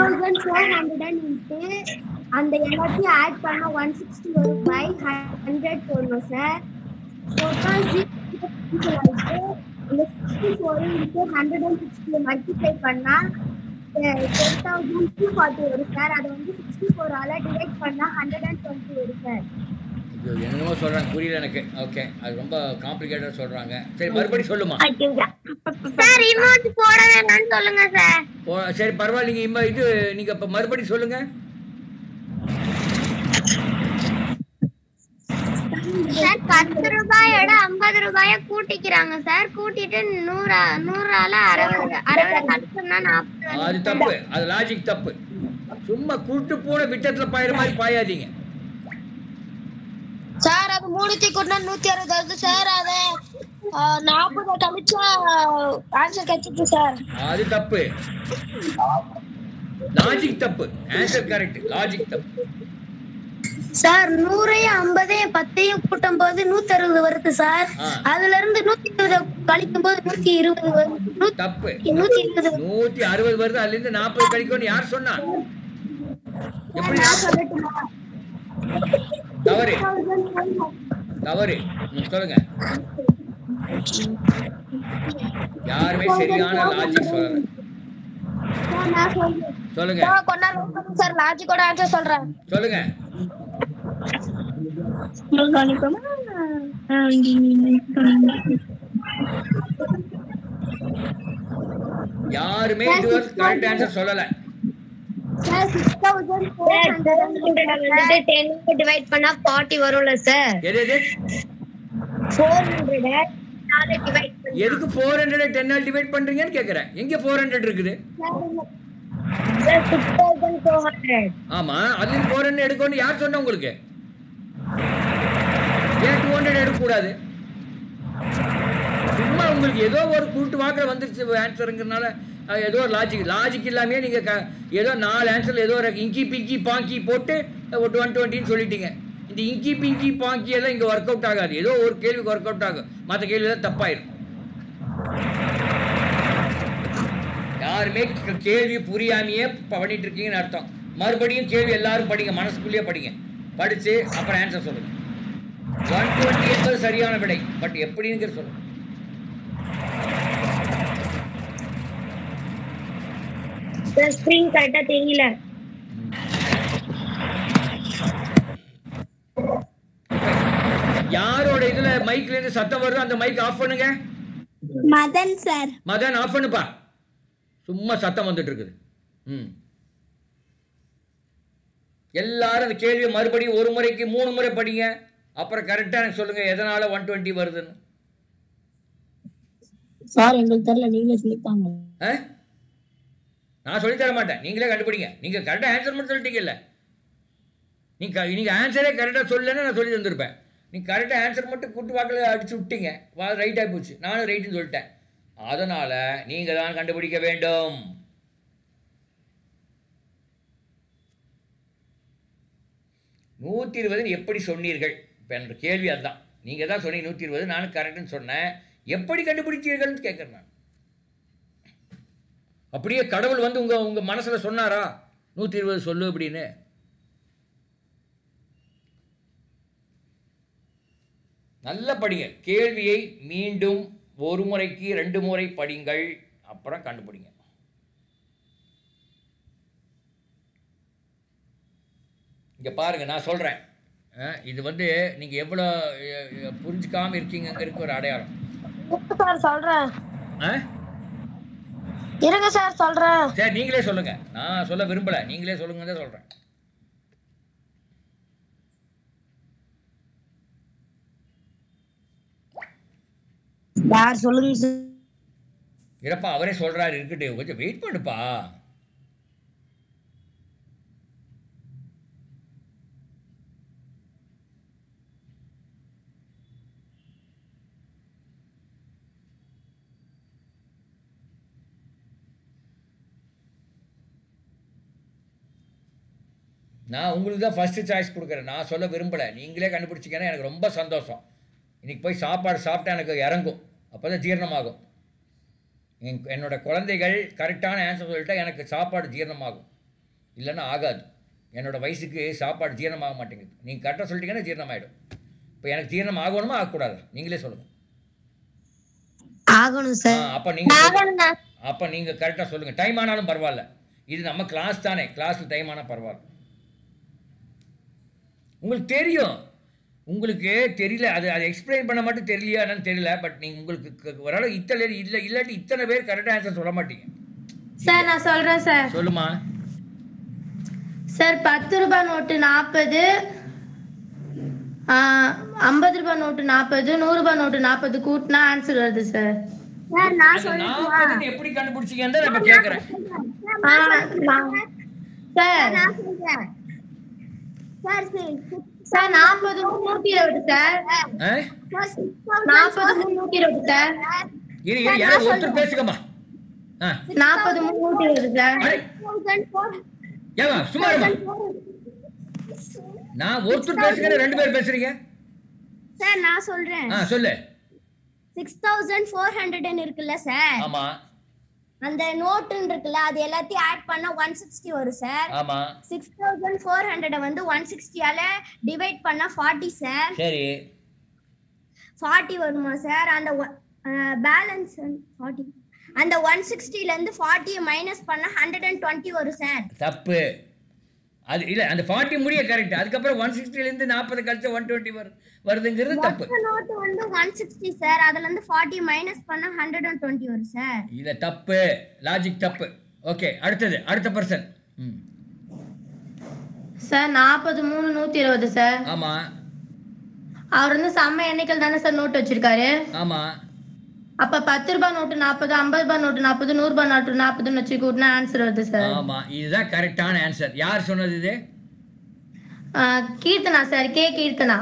6400 into அந்த எல்லாத்தையும் ஆட் பண்ணா 160 வரும். பை 100 போடணும் சார். டோட்டல் 0 இந்த 64 into 160 மல்டிப்ளை பண்ணா 10240 வரும் சார். அது வந்து 64 ஆல டிவைட் பண்ணா 120 வரும் சார். ஐயோ, என்னமோ சொல்றாங்க, புரியல எனக்கு. ஓகே, அது ரொம்ப காம்ப்ளிகேட்டடா சொல்றாங்க. சரி, மறுபடியும் சொல்லுமா சார். இமோட் போட வேண்டாம்னு சொல்லுங்க சார். சரி, பரவாயில்ல. நீங்க இது நீங்க இப்ப மறுபடியும் சொல்லுங்க. சார் 10 ரூபாயோட 50 ரூபாயை கூட்டிக்கிறாங்க சார். கூட்டிட்டு 100ஆல 60 கழிச்சோம்னா 40. அது தப்பு, அது லாஜிக் தப்பு. சும்மா கூட்டு போன விட்டத்துல பாயிற மாதிரி பாயாதீங்க சார். அது 3 கூட்டினா 160 வருது சார். அத 40 கழிச்சா ஆன்சர் கிடைச்சிட்டு சார். அது தப்பு, லாஜிக் தப்பு. ஆன்சர் கரெக்ட், லாஜிக் தப்பு. சார் 100ஐயும் 50ஐயும் 10ஐயும் கூட்டும் போது 160 வருது சார். அதுல இருந்து 120 கழிக்கும் போது 120 வருது. தப்பு. 160 வருது. அதுல இருந்து 40 கழிக்கும்னு யார் சொன்னா? எப்படி? தவறு தவறு. சொல்லுங்க. யாருமே சரியான லாஜிக் சொல்லல. சொல்லுங்க சார். லாஜிக்கோட ஆன்சர் சொல்றேன். சொல்லுங்க. யாருமே இதுவரை கரெக்ட் ஆன்சர் சொல்லல. சார் 6400 10 டிவைட் பண்ணா 40 வரும்ல சார். எது 400 4 டிவைட் எதுக்கு 400 10 ஆல் டிவைட் பண்றீங்கன்னு கேக்குறேன். எங்க 400 இருக்குது? சார் 6400. ஆமா, அதுல 400 எடுக்கணும் யார் சொன்னா உங்களுக்கு? ஏன் 200 எடுக்க கூடாது? சும்மா உங்களுக்கு ஏதோ ஒரு கூட்டு வாக்கில் வந்துருச்சு ஆன்சருங்கிறதுனால ஏதோ ஒரு லாஜிக் இல்லாமே நீங்க ஏதோ 4 ஆன்சர்ல ஏதோ ஒரு இங்கி பிங்கி பாங்கி போட்டு 120ன்னு சொல்லிட்டீங்க. இந்த இங்கி பிங்கி பாங்கி எல்லாம் இங்க ஒர்க் அவுட் ஆகாது. ஏதோ ஒரு கேள்விக்கு ஒர்க் அவுட் ஆகும், மற்ற கேள்வி எல்லாம் தப்பாயிரும். யாருமே கேள்வி புரியாமையே பண்ணிட்டு இருக்கீங்கன்னு அர்த்தம். மறுபடியும் கேள்வி எல்லாரும் படிங்க, மனசுக்குள்ளேயே படிங்க. படிச்சு அப்புறம் ஆன்சர் சொல்லுங்க. 120 என்பது சரியான விடை, பட் எப்படிங்கிற சொல்லுங்க. ஸ்கிரீன் கரெக்டா தெரியல. யாரோட இதுல மைக்ல இருந்து சத்தம் வருதோ அந்த மைக் ஆஃப் பண்ணுங்க. மதன் சார். மதன் ஆஃப் பண்ணுப்பா, சும்மா சத்தம் வந்துட்டு இருக்குது. எல்லாரும் அந்த கேள்வியை மறுபடியும் ஒரு முறைக்கு 3 முறை படிங்க. அப்புறம் கரெக்டா எனக்கு சொல்லுங்க எதனால 120 வருதுன்னு. சார் எங்களுக்கு தெரியல, நீங்களே சொல்லிட்டாங்க. நான் சொல்லி தர மாட்டேன், நீங்களே கண்டுபிடிங்க. நீங்க கரெக்டா ஆன்சர் மட்டும் சொல்லிட்டீங்கல்ல, நீங்க ஆன்சரே கரெக்டா சொல்லலன்னு நான் சொல்லி தந்திருப்பேன். நீங்க கரெக்டா ஆன்சர் மட்டும் கூட்டு வாக்கில் அடிச்சு விட்டீங்க, ரைட் ஆகி போச்சு. நானும் ரைட்டுன்னு சொல்லிட்டேன். அதனால நீங்க தான் கண்டுபிடிக்க வேண்டும். நூற்றி 120 எப்படி சொன்னீர்கள்? இப்போ என்னோட கேள்வி அதுதான். நீங்கள் தான் சொன்னீங்க 120, நானும் கரெக்டுன்னு சொன்னேன். எப்படி கண்டுபிடிச்சீர்கள்னு கேட்குறேன் நான். அப்படியே கடவுள் வந்து உங்க மனசுல சொன்னாரா 120 சொல்லு அப்படின்னு? நல்ல படிங்க. கேள்வியை மீண்டும் ஒரு முறைக்கு 2 முறை படிங்கள், அப்புறம் கண்டுபிடிங்க. இங்க பாருங்க, நான் சொல்றேன். இது வந்து நீங்க எவ்வளவு புரிஞ்சுக்காம இருக்கீங்கிறதுக்கு ஒரு அடையாளம். சார் சொல்றேன். இருங்க சார் சொல்றேன். சரி, நீங்களே சொல்லுங்க. நான் சொல்ல விரும்பல, நீங்களே சொல்லுங்க சொல்றேன். யார் சொல்லுங்க. இருப்பா, அவரே சொல்றாரு, இருக்கட்டும், கொஞ்சம் வெயிட் பண்ணுப்பா. நான் உங்களுக்கு தான் ஃபர்ஸ்ட் சாய்ஸ் கொடுக்குறேன். நான் சொல்ல விரும்பலை, நீங்களே கண்டுபிடிச்சிங்கன்னா எனக்கு ரொம்ப சந்தோஷம். இன்றைக்கி போய் சாப்பாடு சாப்பிட்டா எனக்கு இறங்கும், அப்போ தான் ஜீரணமாகும். என்னோட குழந்தைகள் கரெக்டான ஆன்சர் சொல்லிட்டா எனக்கு சாப்பாடு ஜீரணமாகும், இல்லைன்னா ஆகாது. என்னோடய வயசுக்கு சாப்பாடு ஜீரணமாக மாட்டேங்குது. நீங்கள் கரெக்டாக சொல்லிட்டீங்கன்னா ஜீரணமாகிடும். இப்போ எனக்கு ஜீரணம் ஆகணுமா ஆகக்கூடாது? நீங்களே சொல்லுங்கள். ஆகணும் சார். அப்போ நீங்கள் கரெக்டாக சொல்லுங்கள். டைம் ஆனாலும் பரவாயில்ல, இது நம்ம கிளாஸ் தானே, கிளாஸில் டைம் ஆனால் பரவாயில்ல. உங்களுக்கு தெரியும், உங்களுக்கு தெரியல, அது எக்ஸ்பிளைன் பண்ண மட்டும் தெரியலையா என்னன்னு தெரியல. பட் நீங்கள் உங்களுக்கு ஓரளவு இல்லாட்டி இத்தனை பேர் கரெக்டாக ஆன்சர் சொல்ல மாட்டீங்க. சார் நான் சொல்றேன் சார். சொல்லுமா சார். 10 ரூபாய் நோட்டு 40, 50 ரூபாய் நோட்டு 40, 100 ரூபாய் நோட்டு 40 கூட்டினா ஆன்சர் வருது சார். சார் நான் சொல்றேன். எப்படி கண்டுபிடிச்சீங்கன்னு நான் கேக்குறேன். சார் நான் சொல்றேன். Sir sir 40 120 sir. 40 120 சார். இரு யாரோ ஒருத்தர் பேசுங்கம்மா. 40 120 சார். ஏமா சும்மா இருமா. நான் ஒருத்தர் பேசுங்க, 2 பேர் பேசுறீங்க. சார் நான் சொல்றேன். சொல்லு. 6400 இருக்குல்ல சார். ஆமா. அந்த நோட்டுன்னு இருக்குல்ல, அது எல்லாத்தையும் ஆட் பண்ணா 160 வரும் சார். ஆமா. 6400 வந்து 160 ஆல டிவைட் பண்ணா 40 சார். சரி. 40 வருமா சார்? அந்த பேலன்ஸ் 40. அந்த 160 ல இருந்து 40 மைனஸ் பண்ணா 120 வரும் சார். தப்பு. அது இல்ல, அந்த 40 முடிய கரெக்ட். அதுக்கு அப்புறம் 160 ல இருந்து 40 கழிச்சா 120 வருதுங்கிறது தப்பு. நோட் வந்து 160 சார், அதுல இருந்து 40 மைனஸ் பண்ணா 120 வரும் சார். இல்ல, தப்பு. லாஜிக் தப்பு. ஓகே, அடுத்த பர்சன். Sir 40 3 120 sir. ஆமா. அவர் வந்து சம எண்ணிக்கையில் தானே சார் நோட் வச்சிருக்காரு. ஆமா. அப்ப 10 ரூபாய் நோட்டு 40, 50 ரூபாய் நோட்டு 40, 100 ரூபாய் நோட்டு 40ன்னு வச்சு கூட்டினா ஆன்சர் வருது சார். ஆமா, இதுதான் கரெக்டான ஆன்சர். யார் சொன்னது இது? Keerthana sir. K Keerthana.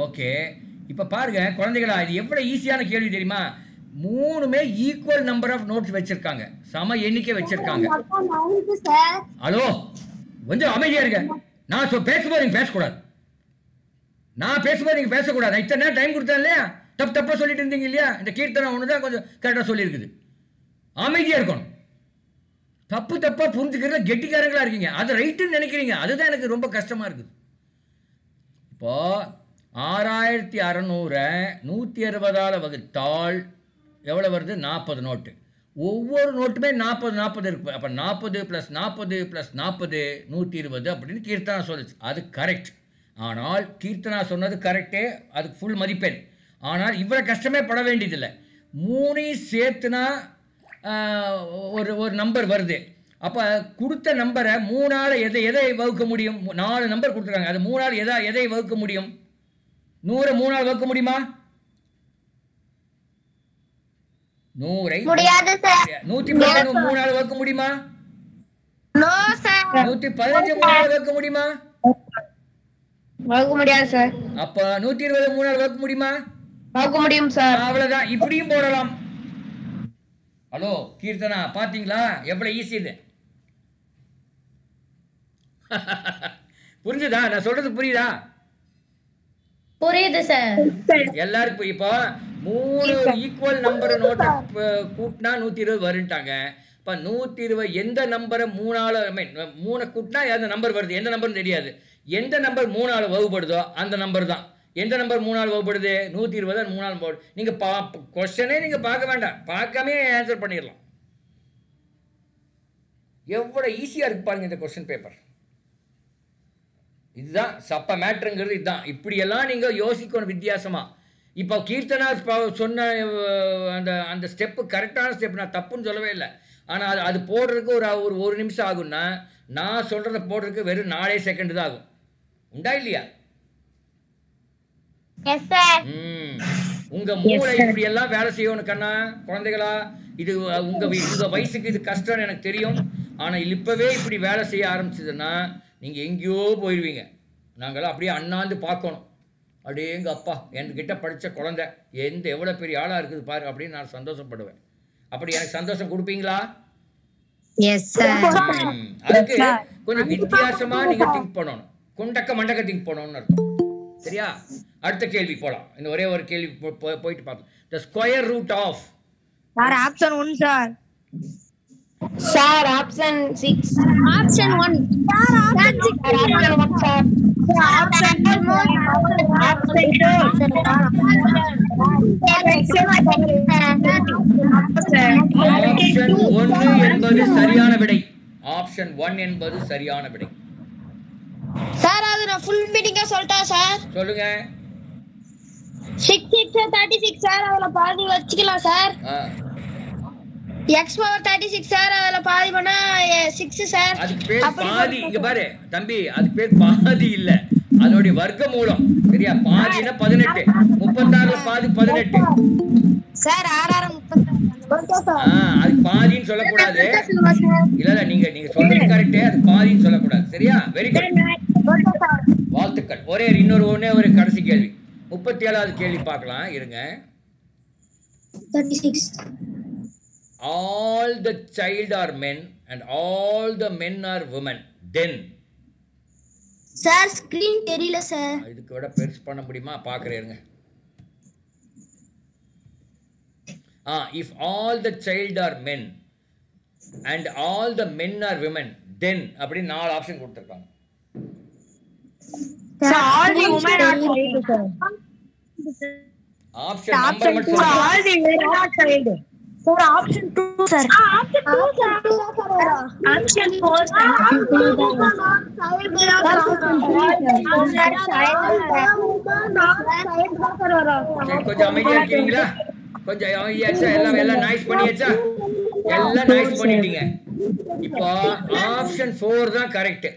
Okay. இப்போ பாருங்க குழந்தைகளா, இது எவ்வளவு ஈஸியான கேள்வி தெரியுமா? 3மே ஈக்குவல் நம்பர் ஆஃப் நோட்ஸ் வச்சிருக்காங்க, சம எண்ணிக்கை வச்சிருக்காங்க. ஹலோ, கொஞ்சம் அமைதியா இருங்க. நான் பேசும்போது நீங்க பேசக்கூடாது. நான் பேசும்போது நீங்க பேசக்கூடாது. நான் இத்தனை நேரம் டைம் கொடுத்தேன் இல்லையா? தப்பா சொல்லிட்டு இருந்தீங்க இல்லையா? இந்த கீர்த்தனை ஒன்று தான் கொஞ்சம் கரெக்டாக சொல்லியிருக்குது. அமைதியா இருக்கணும். தப்பா புரிஞ்சுக்கிறத கெட்டிக்காரங்களா இருக்கீங்க. அது ரைட்டுன்னு நினைக்கிறீங்க. அதுதான் எனக்கு ரொம்ப கஷ்டமா இருக்குது. இப்போ 6600 160ஆல் வகுத்தால் எவ்வளோ வருது? 40 நோட்டு. ஒவ்வொரு நோட்டுமே 40 இருக்கு. அப்போ 40 + 40 + 40 120 அப்படின்னு கீர்த்தனா சொல்லுச்சு. அது கரெக்ட். ஆனால் கீர்த்தனா சொன்னது கரெக்டே, அதுக்கு ஃபுல் மதிப்பெண். ஆனால் இவ்வளோ கஷ்டமே பட வேண்டியதில்லை. 3ஐயும் சேர்த்துனா ஒரு நம்பர் வருது. அப்போ கொடுத்த நம்பரை 3ஆல் எதை வகுக்க முடியும்? 4 நம்பர் கொடுத்துருக்காங்க. அது 3ஆல் எதை வகுக்க முடியும்? 100 3ஆல் வகுக்க முடியுமா? 100ஐ முடியாது சார். 110 3ஆல் வகுக்க முடியுமா? No sir. 115 3ஆல் வகுக்க முடியுமா? வகுக்க முடியாது சார். அப்ப 120 3ஆல் வகுக்க முடியுமா? வகுக்க முடியும் சார். அவ்வளவுதான். இப்படியும் போடலாம். ஹலோ கீர்த்தனா, பாத்தீங்களா எவ்வளவு ஈஸி இது? புரிஞ்சுதா? நான் சொல்றது புரியுதா? புரியுது சார். எல்லாருக்கும் இப்போ 3 ஈக்குவல் நம்பர் நோட்டை கூட்டினா 120 வருட்டாங்க. இப்போ 120 எந்த நம்பரை 3ஆல் 3 கூட்டினா அந்த நம்பர் வருது. எந்த நம்பர்னு தெரியாது. எந்த நம்பர் 3ஆல் வகுப்படுதோ அந்த நம்பர் தான். எந்த நம்பர் 3ஆல் வகுப்படுது? 120 3ஆல் போடு. நீங்கள் கொஸ்டனே நீங்கள் பார்க்க வேண்டாம், பார்க்காமே ஆன்சர் பண்ணிடலாம். எவ்வளோ ஈஸியாக இருக்கு பாருங்க இந்த கொஸ்டின் பேப்பர். இதுதான் சப்ப மேட்ருங்கிறது. இதுதான். இப்படியெல்லாம் நீங்கள் யோசிக்கணும் வித்தியாசமா. இப்போ கீர்த்தனா சொன்ன அந்த ஸ்டெப்பு கரெக்டான ஸ்டெப். நான் தப்புன்னு சொல்லவே இல்லை. ஆனால் அது போடுறதுக்கு ஒரு நிமிஷம் ஆகும்னா, நான் சொல்கிறத போடுறதுக்கு வெறும் 4 செகண்ட் தான் ஆகும். உண்டா இல்லையா? உங்க மூளை இப்படி எல்லாம் வேலை செய்யணும் கண்ணா. குழந்தைகளா, இது உங்க வயசுக்கு இது கஷ்டம்னு எனக்கு தெரியும். ஆனால் இப்பவே இப்படி வேலை செய்ய ஆரம்பிச்சதுன்னா நீங்க எங்கேயோ போயிடுவீங்க. நாங்களாம் அப்படியே அண்ணாந்து பார்க்கணும். அப்படியே எங்க அப்பா என்கிட்ட படித்த குழந்தை எவ்வளோ பெரிய ஆளாக இருக்குது பாரு அப்படின்னு நான் சந்தோஷப்படுவேன். அப்படி எனக்கு சந்தோஷம் கொடுப்பீங்களா? அதுக்கு கொஞ்சம் வித்தியாசமா நீங்க திங்க் பண்ணணும். குண்டக்க மண்டக்க திங்க் பண்ணணும்னு அர்த்தம். சரியா? அடுத்த கேள்வி போலாம். இந்த ஒரே ஒரு கேள்வி போயிட்டு பார்க்கலாம். The square root of sir option 1 sir. Sir option 6. Option 1 sir. Option 6 option 1 sir. Option 2 option 1 என்பது சரியான விடை. ஆப்ஷன் 1 என்பது சரியான விடை. சார் அது நான் ஃபுல் மீனிங்கா சொல்லிட்டா சார். சொல்லுங்க. 6 6 36 சார். அதுல பாதி வச்சுக்கலாம் சார். x power 36 sir. அதுல பாதி பண்ணா 6 சார். அதுக்கு பேர் பாதி. இங்க பாரு தம்பி, அதுக்கு பேர் பாதி இல்ல, அதோட வர்க்க மூலம். சரியா? பாதினா 18. 36ல பாதி 18 சார். 6 36 அதுக்கு பாதின்னு சொல்லக்கூடாது. இல்ல நீங்க சொல்றது கரெக்டே, அது பாதின்னு சொல்லக்கூடாது. சரியா? வெரி குட், வாழ்த்துக்கள். ஒரே ஒரு கடைசி கேள்வி, 37வது கேள்வி பார்க்கலாம். இருங்க. 36 all the child are men and all the men are women, then sir screen தெரியல சார். இதுக்கு விட பெருசு பண்ண முடியுமா? பார்க்குறேங்க. if all the child are men and all the men are women, then அப்படி 4 ஆப்ஷன் கொடுத்திருக்காங்க. all the women are child sir. Option number மட்டும் சொல்லுங்க. all the men are child sir. Option 2 sir. Option 2 sir. Option 4 sir. கொஞ்சம் அமைதியா இருக்கீங்களா? கொஞ்சம் அமைதியாச்சா? எல்லாம் நாய்ஸ் பண்ணியாச்சா? எல்லாம் நாய்ஸ் பண்ணிட்டீங்க. இப்போ ஆப்ஷன் 4 தான் கரெக்ட்.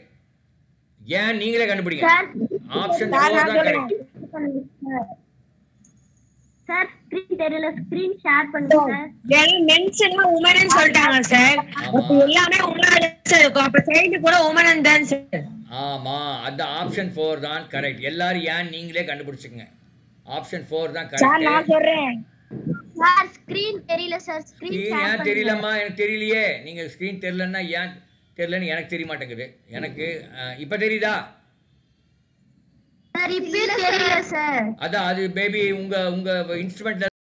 ஏன் நீங்களே கண்டுபிடிங்க. ஆப்ஷன் 4 தான் கரெக்ட். சார் ஸ்கிரீன் தெரியல ஸ்கிரீன் ஷேர் பண்ணுங்க சார் வெறும் மென்ஸ்னா உமன் சொல்லிட்டாங்க சார். அப்ப எல்லாமே உமன் சார் இருக்கும். அப்ப சைல்டு கூட உமன் தான் சார். ஆமா, அந்த ஆப்ஷன் 4 தான் கரெக்ட். எல்லாரும் ஏன் நீங்களே கண்டுபிடிச்சுங்க. ஆப்ஷன் 4 தான் சார் நான் கரெக்ட். சொல்றேன். சார் ஸ்கிரீன் தெரியல சார் ஸ்கிரீன் ஸ்கிரீன் ஷேர் ஏன் பண்ணுங்க தெரியலம்மா? எனக்கு தெரியலையே. நீங்க ஸ்கிரீன் தெரியலன்னா ஏன் தெரியலன்னு எனக்கு தெரிய மாட்டேங்குது. எனக்கு இப்ப தெரியுதா? சார் இப்ப தெரியல சார் அதான் அது பேபி உங்க இன்ஸ்ட்ருமெண்ட்ல